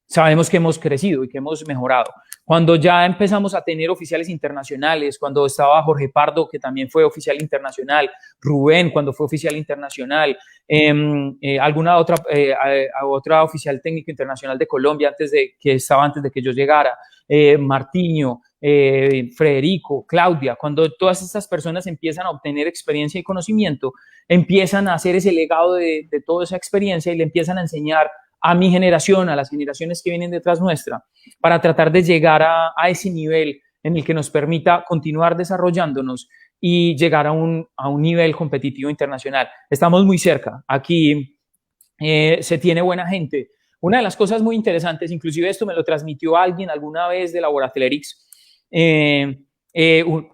Speaker 3: sabemos que hemos crecido y que hemos mejorado. Cuando ya empezamos a tener oficiales internacionales, cuando estaba Jorge Pardo, que también fue oficial internacional, Rubén, cuando fue oficial internacional, alguna otra oficial técnico internacional de Colombia antes de que yo llegara, Martiño, Federico, Claudia, cuando todas estas personas empiezan a obtener experiencia y conocimiento, empiezan a hacer ese legado de toda esa experiencia y le empiezan a enseñar a mi generación, a las generaciones que vienen detrás nuestra, para tratar de llegar a ese nivel en el que nos permita continuar desarrollándonos y llegar a un nivel competitivo internacional. Estamos muy cerca. Aquí se tiene buena gente. Una de las cosas muy interesantes, inclusive esto me lo transmitió alguien alguna vez de Labor Athletics, que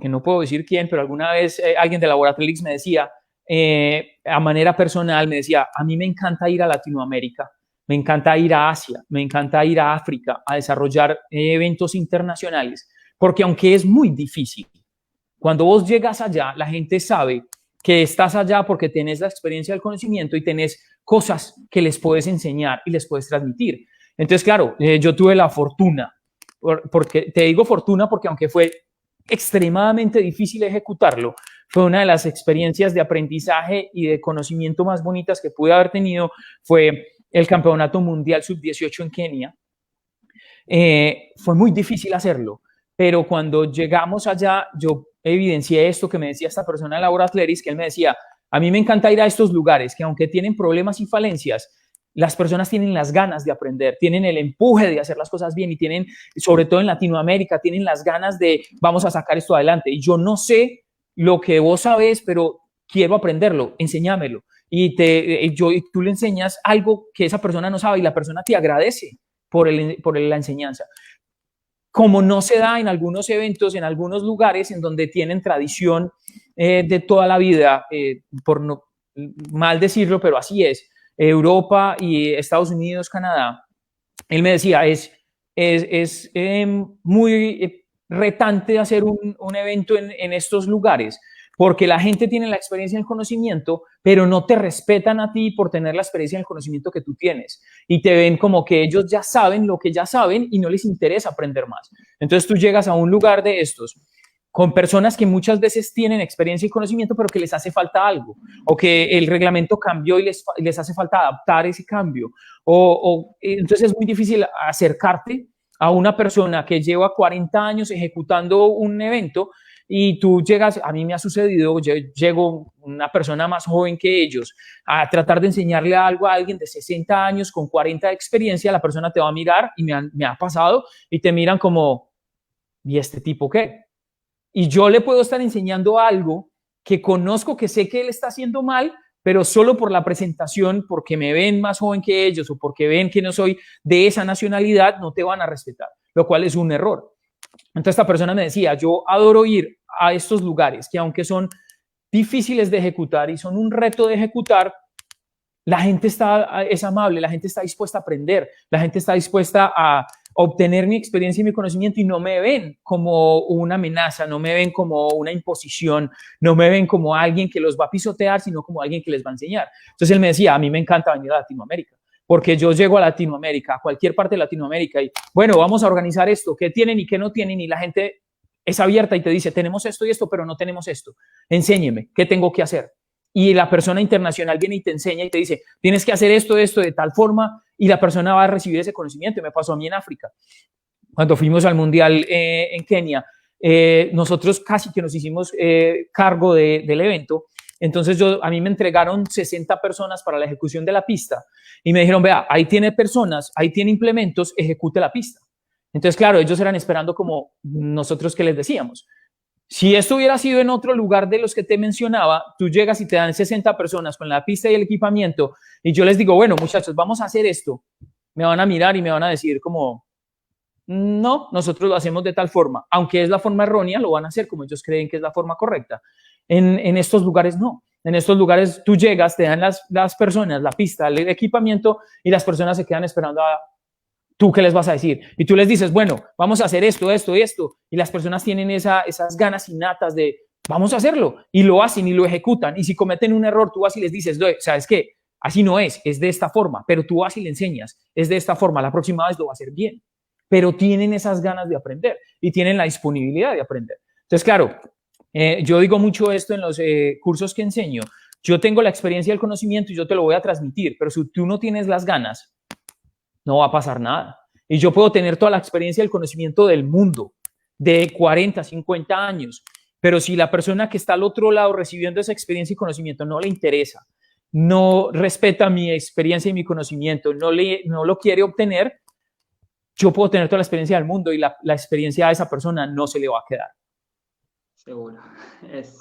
Speaker 3: no puedo decir quién, pero alguna vez alguien de Labor Athletics me decía, a manera personal, me decía, a mí me encanta ir a Latinoamérica, me encanta ir a Asia, me encanta ir a África a desarrollar eventos internacionales, porque aunque es muy difícil, cuando vos llegas allá, la gente sabe que estás allá porque tenés la experiencia del conocimiento y tenés cosas que les puedes enseñar y les puedes transmitir. Entonces, claro, yo tuve la fortuna, porque te digo fortuna porque aunque fue extremadamente difícil ejecutarlo, fue una de las experiencias de aprendizaje y de conocimiento más bonitas que pude haber tenido, fue el Campeonato Mundial Sub-18 en Kenia. Fue muy difícil hacerlo, pero cuando llegamos allá, yo evidencié esto que me decía esta persona de Labor Athletics, que él me decía, a mí me encanta ir a estos lugares que aunque tienen problemas y falencias, las personas tienen las ganas de aprender, tienen el empuje de hacer las cosas bien y tienen, sobre todo en Latinoamérica, tienen las ganas de vamos a sacar esto adelante. Y yo no sé lo que vos sabés, pero quiero aprenderlo, enséñamelo. Y tú le enseñas algo que esa persona no sabe y la persona te agradece por la enseñanza. como no se da en algunos eventos, en algunos lugares en donde tienen tradición de toda la vida, por no mal decirlo, pero así es, Europa y Estados Unidos, Canadá. Él me decía, es muy retante hacer un evento en estos lugares, porque la gente tiene la experiencia y el conocimiento, pero no te respetan a ti por tener la experiencia y el conocimiento que tú tienes. Y te ven como que ellos ya saben lo que ya saben y no les interesa aprender más. Entonces tú llegas a un lugar de estos con personas que muchas veces tienen experiencia y conocimiento, pero que les hace falta algo, o que el reglamento cambió y les hace falta adaptar ese cambio. Entonces es muy difícil acercarte a una persona que lleva 40 años ejecutando un evento y tú llegas, a mí me ha sucedido, yo llego una persona más joven que ellos a tratar de enseñarle algo a alguien de 60 años con 40 de experiencia, la persona te va a mirar y me ha pasado y te miran como, ¿y este tipo qué? Y yo le puedo estar enseñando algo que conozco, que sé que él está haciendo mal, pero solo por la presentación, porque me ven más joven que ellos o porque ven que no soy de esa nacionalidad, no te van a respetar, lo cual es un error. Entonces esta persona me decía, yo adoro ir a estos lugares que aunque son difíciles de ejecutar y son un reto de ejecutar, la gente es amable, la gente está dispuesta a aprender, la gente está dispuesta a obtener mi experiencia y mi conocimiento y no me ven como una amenaza, no me ven como una imposición, no me ven como alguien que los va a pisotear, sino como alguien que les va a enseñar. Entonces él me decía, a mí me encanta venir a Latinoamérica, porque yo llego a Latinoamérica, a cualquier parte de Latinoamérica y bueno, vamos a organizar esto, qué tienen y qué no tienen y la gente es abierta y te dice, tenemos esto y esto, pero no tenemos esto. Enséñeme, ¿qué tengo que hacer? Y la persona internacional viene y te enseña y te dice, tienes que hacer esto de tal forma, y la persona va a recibir ese conocimiento. Y me pasó a mí en África. Cuando fuimos al Mundial en Kenia, nosotros casi que nos hicimos cargo del evento. Entonces a mí me entregaron 60 personas para la ejecución de la pista y me dijeron, vea, ahí tiene personas, ahí tiene implementos, ejecute la pista. Entonces, claro, ellos eran esperando como nosotros que les decíamos. Si esto hubiera sido en otro lugar de los que te mencionaba, tú llegas y te dan 60 personas con la pista y el equipamiento y yo les digo, bueno, muchachos, vamos a hacer esto. Me van a mirar y me van a decir como, no, nosotros lo hacemos de tal forma. Aunque es la forma errónea, lo van a hacer como ellos creen que es la forma correcta. En estos lugares no. En estos lugares tú llegas, te dan las personas la pista, el equipamiento y las personas se quedan esperando a tú qué les vas a decir. Y tú les dices, bueno, vamos a hacer esto, esto y esto. Y las personas tienen esas ganas innatas de, vamos a hacerlo. Y lo hacen y lo ejecutan. Y si cometen un error, tú vas y les dices, ¿sabes qué? Así no es de esta forma. Pero tú vas y le enseñas, es de esta forma. La próxima vez lo va a hacer bien. Pero tienen esas ganas de aprender y tienen la disponibilidad de aprender. Entonces, claro, yo digo mucho esto en los cursos que enseño. Yo tengo la experiencia y el conocimiento y yo te lo voy a transmitir. Pero si tú no tienes las ganas, no va a pasar nada. Y yo puedo tener toda la experiencia y el conocimiento del mundo, de 40, 50 años, pero si la persona que está al otro lado recibiendo esa experiencia y conocimiento no le interesa, no respeta mi experiencia y mi conocimiento, no lo quiere obtener, yo puedo tener toda la experiencia del mundo y la experiencia a esa persona no se le va a quedar.
Speaker 1: Seguro. Es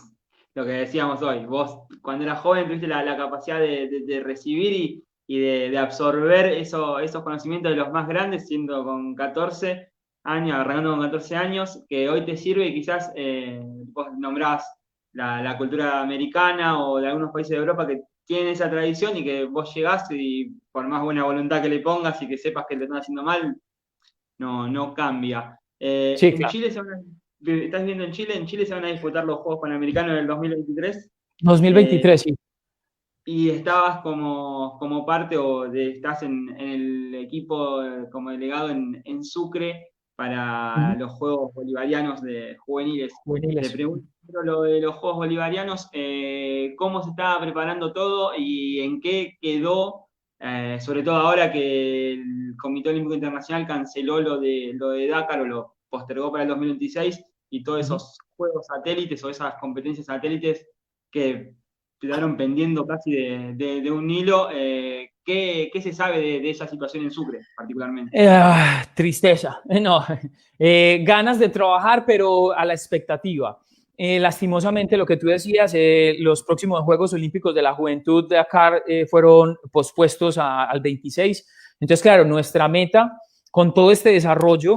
Speaker 1: lo que decíamos hoy. Vos, cuando eras joven, tuviste la capacidad de recibir y de absorber esos conocimientos de los más grandes, siendo con 14 años, arrancando con 14 años, que hoy te sirve y quizás vos nombrás la cultura americana o de algunos países de Europa que tienen esa tradición y que vos llegás y por más buena voluntad que le pongas y que sepas que te están haciendo mal, no cambia.
Speaker 3: Sí,
Speaker 1: en
Speaker 3: claro.
Speaker 1: Chile ¿estás viendo en Chile se van a disputar los Juegos Panamericanos del 2023?
Speaker 3: 2023, sí.
Speaker 1: Y estabas como parte estás en el equipo como delegado en Sucre para los Juegos Bolivarianos de juveniles. Te pregunto lo de los Juegos Bolivarianos, ¿cómo se estaba preparando todo y en qué quedó? Sobre todo ahora que el Comité Olímpico Internacional canceló lo de Dakar o lo postergó para el 2026 y todos esos juegos satélites o esas competencias satélites que quedaron pendiendo casi de un hilo. ¿Qué se sabe de esa situación en Sucre, particularmente?
Speaker 3: Tristeza, no, ganas de trabajar, pero a la expectativa. Lastimosamente, lo que tú decías, los próximos Juegos Olímpicos de la Juventud de Dakar fueron pospuestos al 26. Entonces, claro, nuestra meta con todo este desarrollo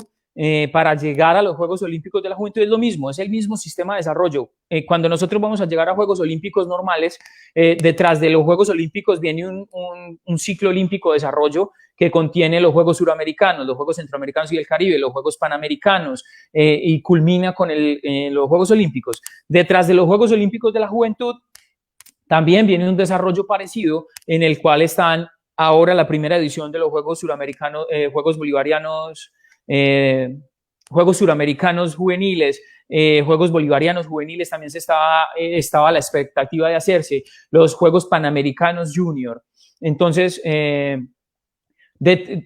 Speaker 3: para llegar a los Juegos Olímpicos de la Juventud es lo mismo, es el mismo sistema de desarrollo. Cuando nosotros vamos a llegar a Juegos Olímpicos normales, detrás de los Juegos Olímpicos viene un ciclo olímpico de desarrollo que contiene los Juegos Suramericanos, los Juegos Centroamericanos y del Caribe, los Juegos Panamericanos, y culmina con los Juegos Olímpicos. Detrás de los Juegos Olímpicos de la Juventud también viene un desarrollo parecido en el cual están ahora la primera edición de los Juegos Suramericanos, Juegos Bolivarianos, Juegos Suramericanos Juveniles, Juegos Bolivarianos Juveniles, también estaba la expectativa de hacerse, los Juegos Panamericanos Junior. Entonces,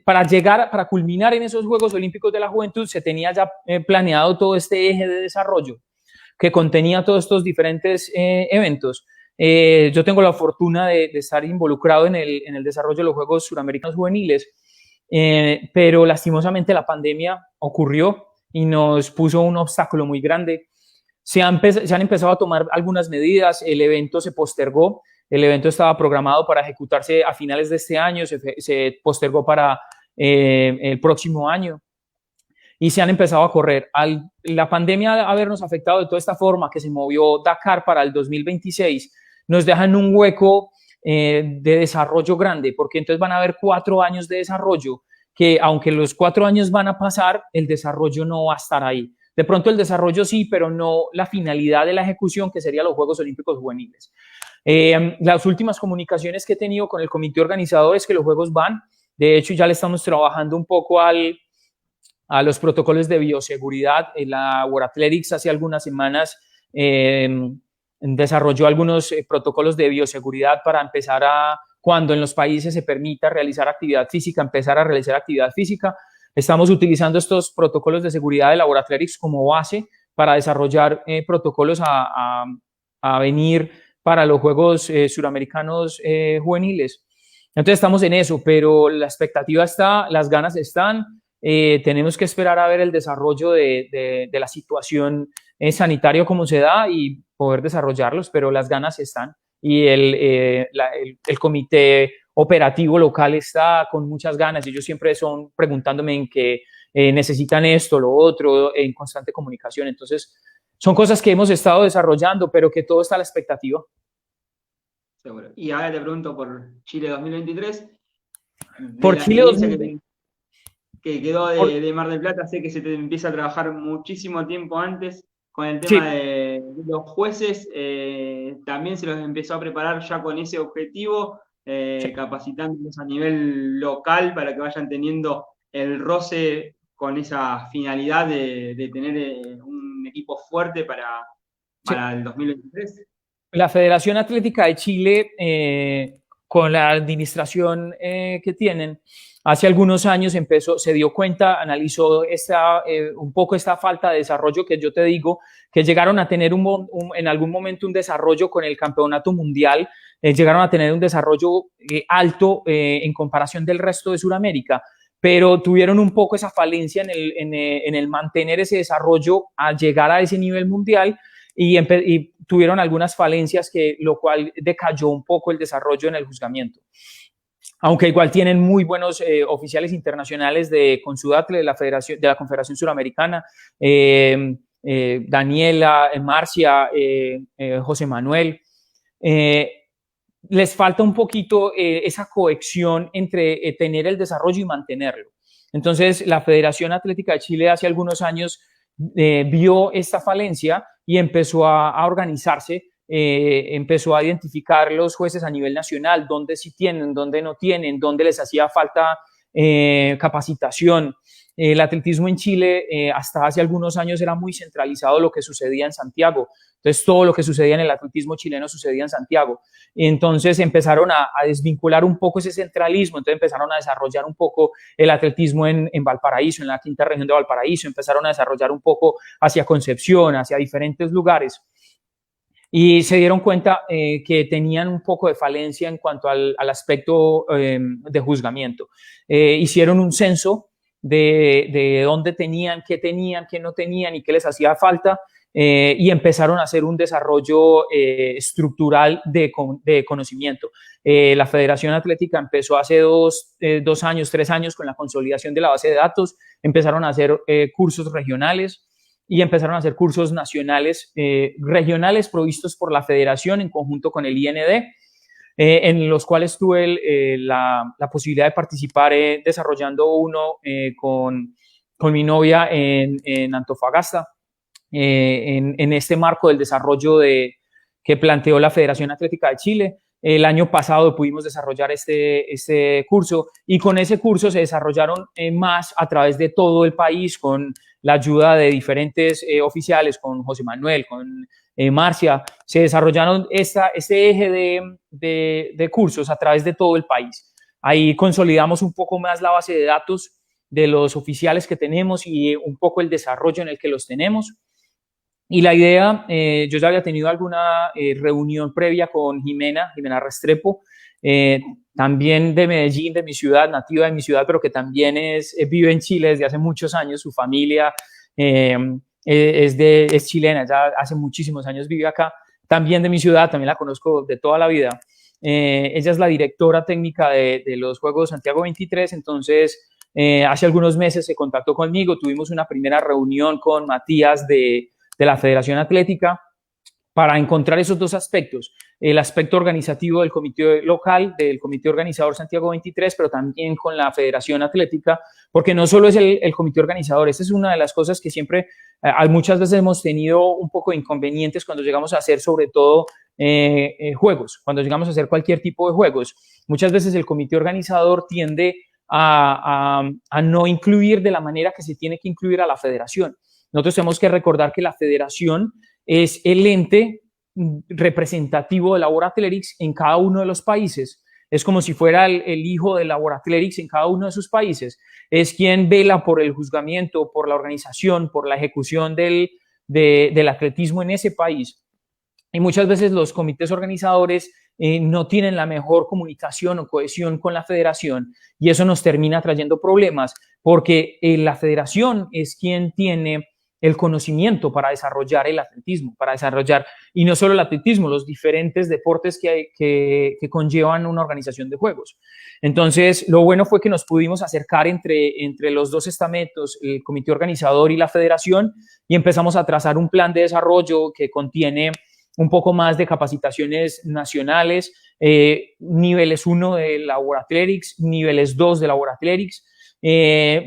Speaker 3: para culminar en esos Juegos Olímpicos de la Juventud, se tenía ya planeado todo este eje de desarrollo que contenía todos estos diferentes eventos. Yo tengo la fortuna de estar involucrado en el desarrollo de los Juegos Suramericanos Juveniles, pero lastimosamente la pandemia ocurrió y nos puso un obstáculo muy grande. Se han empezado a tomar algunas medidas, el evento se postergó, el evento estaba programado para ejecutarse a finales de este año, se postergó para el próximo año y se han empezado a correr. La pandemia habernos afectado de toda esta forma, que se movió Dakar para el 2026, nos deja en un hueco de desarrollo grande, porque entonces van a haber 4 años de desarrollo, que aunque los 4 años van a pasar, el desarrollo no va a estar ahí. De pronto el desarrollo sí, pero no la finalidad de la ejecución, que serían los Juegos Olímpicos Juveniles. Las últimas comunicaciones que he tenido con el comité organizador es que los Juegos van. De hecho, ya le estamos trabajando un poco a los protocolos de bioseguridad. La World Athletics hace algunas semanas desarrolló algunos protocolos de bioseguridad para empezar cuando en los países se permita realizar actividad física, empezar a realizar actividad física. Estamos utilizando estos protocolos de seguridad de la World Athletics como base para desarrollar protocolos a venir para los Juegos Suramericanos Juveniles. Entonces estamos en eso, pero la expectativa está, las ganas están. Tenemos que esperar a ver el desarrollo de la situación sanitaria como se da y poder desarrollarlos, pero las ganas están y el comité operativo local está con muchas ganas y ellos siempre son preguntándome en que necesitan esto, lo otro, en constante comunicación. Entonces son cosas que hemos estado desarrollando, pero que todo está a la expectativa.
Speaker 1: Seguro. Y ahora te pregunto por Chile 2023.
Speaker 3: Por Chile 2023.
Speaker 1: Que quedó de Mar del Plata, sé que se te empieza a trabajar muchísimo tiempo antes con el tema de los jueces, también se los empezó a preparar ya con ese objetivo, capacitándolos a nivel local para que vayan teniendo el roce con esa finalidad de tener un equipo fuerte para el 2023.
Speaker 3: La Federación Atlética de Chile, con la administración que tienen, hace algunos años se dio cuenta, analizó un poco esta falta de desarrollo que yo te digo, que llegaron a tener en algún momento un desarrollo con el campeonato mundial, llegaron a tener un desarrollo alto en comparación del resto de Sudamérica, pero tuvieron un poco esa falencia en el mantener ese desarrollo al llegar a ese nivel mundial y tuvieron algunas falencias, lo cual decayó un poco el desarrollo en el juzgamiento. Aunque igual tienen muy buenos oficiales internacionales de Consudatle, de la Confederación Suramericana, Daniela, Marcia, José Manuel. Les falta un poquito esa cohesión entre tener el desarrollo y mantenerlo. Entonces, la Federación Atlética de Chile hace algunos años vio esta falencia y empezó a organizarse, empezó a identificar los jueces a nivel nacional, dónde sí tienen, dónde no tienen, dónde les hacía falta capacitación. El atletismo en Chile hasta hace algunos años era muy centralizado lo que sucedía en Santiago. Entonces todo lo que sucedía en el atletismo chileno sucedía en Santiago. Y entonces empezaron a desvincular un poco ese centralismo, entonces empezaron a desarrollar un poco el atletismo en Valparaíso, en la quinta región de Valparaíso, empezaron a desarrollar un poco hacia Concepción, hacia diferentes lugares. Y se dieron cuenta que tenían un poco de falencia en cuanto al aspecto de juzgamiento. Hicieron un censo de dónde tenían, qué no tenían y qué les hacía falta. y empezaron a hacer un desarrollo estructural de conocimiento. La Federación Atlética empezó hace 2 años, 3 años con la consolidación de la base de datos, empezaron a hacer cursos regionales y empezaron a hacer cursos nacionales, regionales provistos por la Federación en conjunto con el IND, en los cuales tuve la posibilidad de participar desarrollando uno con mi novia en Antofagasta, en este marco del desarrollo que planteó la Federación Atlética de Chile. El año pasado pudimos desarrollar este curso y con ese curso se desarrollaron más a través de todo el país con la ayuda de diferentes oficiales, con José Manuel, con Marcia. Se desarrollaron este eje de cursos a través de todo el país. Ahí consolidamos un poco más la base de datos de los oficiales que tenemos y un poco el desarrollo en el que los tenemos. Y la idea, yo ya había tenido alguna reunión previa con Jimena Restrepo, también de Medellín, de mi ciudad, nativa de mi ciudad, pero que también vive en Chile desde hace muchos años. Su familia es chilena, ya hace muchísimos años vive acá, también de mi ciudad, también la conozco de toda la vida. Ella es la directora técnica de los Juegos Santiago 23, entonces hace algunos meses se contactó conmigo, tuvimos una primera reunión con Matías de la Federación Atlética para encontrar esos dos aspectos, el aspecto organizativo del comité local, del comité organizador Santiago 23, pero también con la Federación Atlética, porque no solo es el comité organizador, esta es una de las cosas que siempre, muchas veces hemos tenido un poco de inconvenientes cuando llegamos a hacer sobre todo juegos, cuando llegamos a hacer cualquier tipo de juegos. Muchas veces el comité organizador tiende a no incluir de la manera que se tiene que incluir a la federación. Nosotros tenemos que recordar que la federación es el ente representativo de la World Athletics en cada uno de los países. Es como si fuera el hijo de la World Athletics en cada uno de sus países. Es quien vela por el juzgamiento, por la organización, por la ejecución del atletismo en ese país. Y muchas veces los comités organizadores no tienen la mejor comunicación o cohesión con la federación y eso nos termina trayendo problemas porque la federación es quien tiene el conocimiento para desarrollar el atletismo, para desarrollar, y no solo el atletismo, los diferentes deportes que conllevan una organización de juegos. Entonces, lo bueno fue que nos pudimos acercar entre los dos estamentos, el comité organizador y la federación, y empezamos a trazar un plan de desarrollo que contiene un poco más de capacitaciones nacionales, niveles 1 de la World Athletics, niveles 2 de la World Athletics,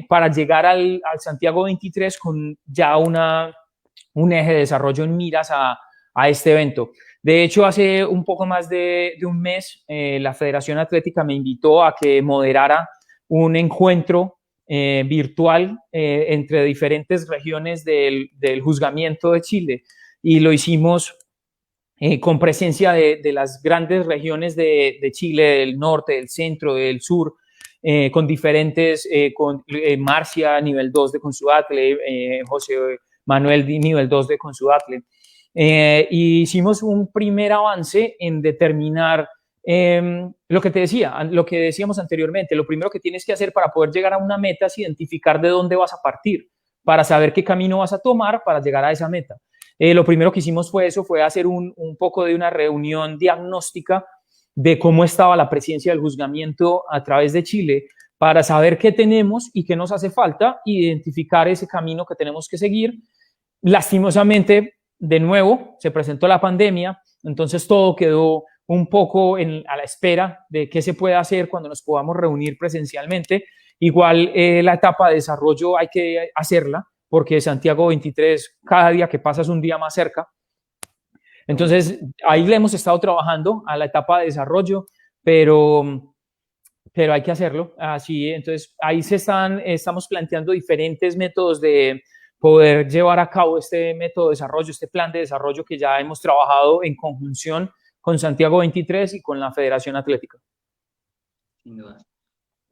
Speaker 3: para llegar al Santiago 23 con ya un eje de desarrollo en miras a este evento. De hecho, hace un poco más de un mes, la Federación Atlética me invitó a que moderara un encuentro virtual entre diferentes regiones del juzgamiento de Chile y lo hicimos con presencia de las grandes regiones de Chile, del norte, del centro, del sur, con diferentes, con Marcia nivel 2 de Consudatle, José Manuel nivel 2 de Consudatle. Y hicimos un primer avance en determinar lo que te decía, lo que decíamos anteriormente. Lo primero que tienes que hacer para poder llegar a una meta es identificar de dónde vas a partir, para saber qué camino vas a tomar para llegar a esa meta. Lo primero que hicimos fue hacer un poco de una reunión diagnóstica de cómo estaba la presencia del juzgamiento a través de Chile para saber qué tenemos y qué nos hace falta, identificar ese camino que tenemos que seguir. Lastimosamente, de nuevo, se presentó la pandemia, entonces todo quedó un poco a la espera de qué se puede hacer cuando nos podamos reunir presencialmente. Igual la etapa de desarrollo hay que hacerla, porque Santiago 23, cada día que pasa es un día más cerca. Entonces, ahí le hemos estado trabajando a la etapa de desarrollo, pero hay que hacerlo. Así, entonces, ahí estamos planteando diferentes métodos de poder llevar a cabo este método de desarrollo, este plan de desarrollo que ya hemos trabajado en conjunción con Santiago 23 y con la Federación Atlética.
Speaker 1: Sin duda.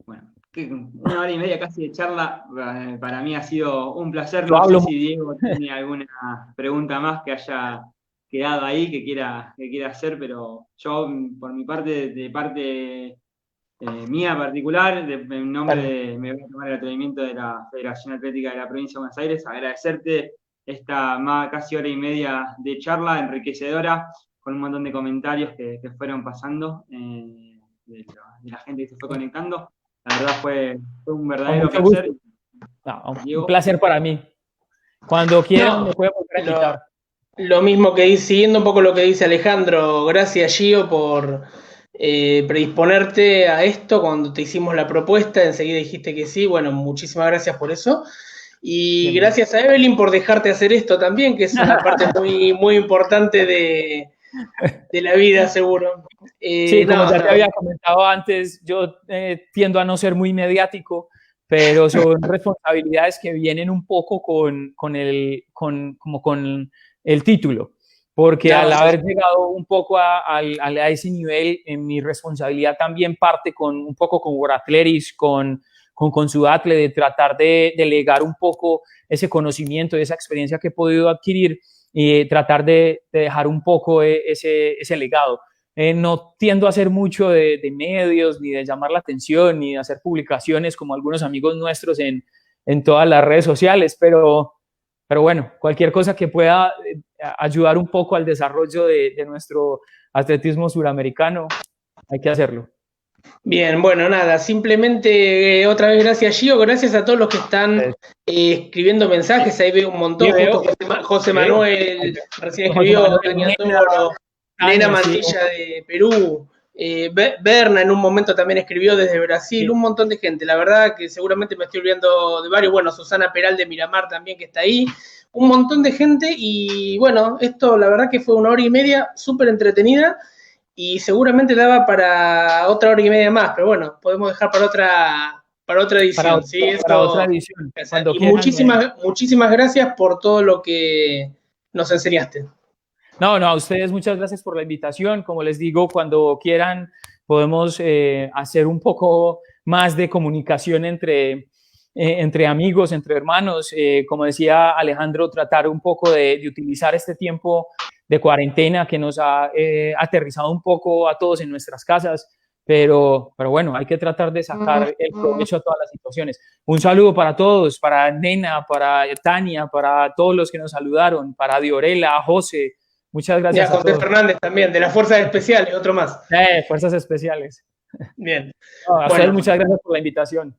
Speaker 1: Bueno, 1 hora y media casi de charla, para mí ha sido un placer. No sé si Diego tiene alguna pregunta más que haya quedado ahí, que quiera hacer, pero yo, por mi parte, de parte mía particular, en nombre me voy a tomar el atrevimiento de la Federación Atlética de la Provincia de Buenos Aires, agradecerte casi hora y media de charla enriquecedora, con un montón de comentarios que fueron pasando de la gente que se fue conectando. La verdad fue un verdadero placer.
Speaker 3: No, un placer para mí. Cuando quieran me pueden volver a invitar.
Speaker 2: Lo mismo que dice, siguiendo un poco lo que dice Alejandro, gracias Gio por predisponerte a esto cuando te hicimos la propuesta, enseguida dijiste que sí, bueno, muchísimas gracias por eso. Y gracias a Evelyn por dejarte hacer esto también, que es una parte muy, muy importante de la vida, seguro.
Speaker 3: Sí, como ya te había comentado antes, yo tiendo a no ser muy mediático, pero son responsabilidades que vienen un poco con el título, porque al haber llegado un poco a ese nivel, en mi responsabilidad también parte un poco con World Athletics, con Sudatle, de tratar de delegar un poco ese conocimiento, esa experiencia que he podido adquirir y tratar de dejar un poco ese legado. No tiendo a hacer mucho de medios, ni de llamar la atención, ni de hacer publicaciones como algunos amigos nuestros en todas las redes sociales, pero bueno, cualquier cosa que pueda ayudar un poco al desarrollo de nuestro atletismo suramericano, hay que hacerlo.
Speaker 2: Bien, bueno, nada, simplemente otra vez gracias Gio, gracias a todos los que están escribiendo mensajes, ahí veo un montón, justo José Manuel recién escribió, Tania Toro, Nena Mantilla de Perú, Berna en un momento también escribió desde Brasil, un montón de gente, la verdad que seguramente me estoy olvidando de varios, bueno, Susana Peral de Miramar también que está ahí, un montón de gente y bueno, esto la verdad que fue 1 hora y media súper entretenida. Y seguramente daba para otra hora y media más, pero bueno, podemos dejar para otra edición.
Speaker 3: Para otra edición.
Speaker 2: Y muchísimas gracias por todo lo que nos enseñaste.
Speaker 3: No, a ustedes muchas gracias por la invitación. Como les digo, cuando quieran podemos hacer un poco más de comunicación entre amigos, entre hermanos. Como decía Alejandro, tratar un poco de utilizar este tiempo de cuarentena que nos ha aterrizado un poco a todos en nuestras casas, pero bueno, hay que tratar de sacar el provecho a todas las situaciones. Un saludo para todos, para Nena, para Tania, para todos los que nos saludaron, para Diorela, José, muchas gracias.
Speaker 2: Y a José Fernández también, de las Fuerzas Especiales, otro más.
Speaker 3: Fuerzas Especiales.
Speaker 2: Bien.
Speaker 3: A ustedes muchas gracias por la invitación.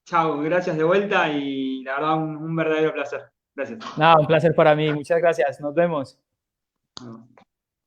Speaker 1: Chao, gracias de vuelta y la verdad un verdadero placer. Gracias.
Speaker 3: Un placer para mí. Muchas gracias. Nos vemos.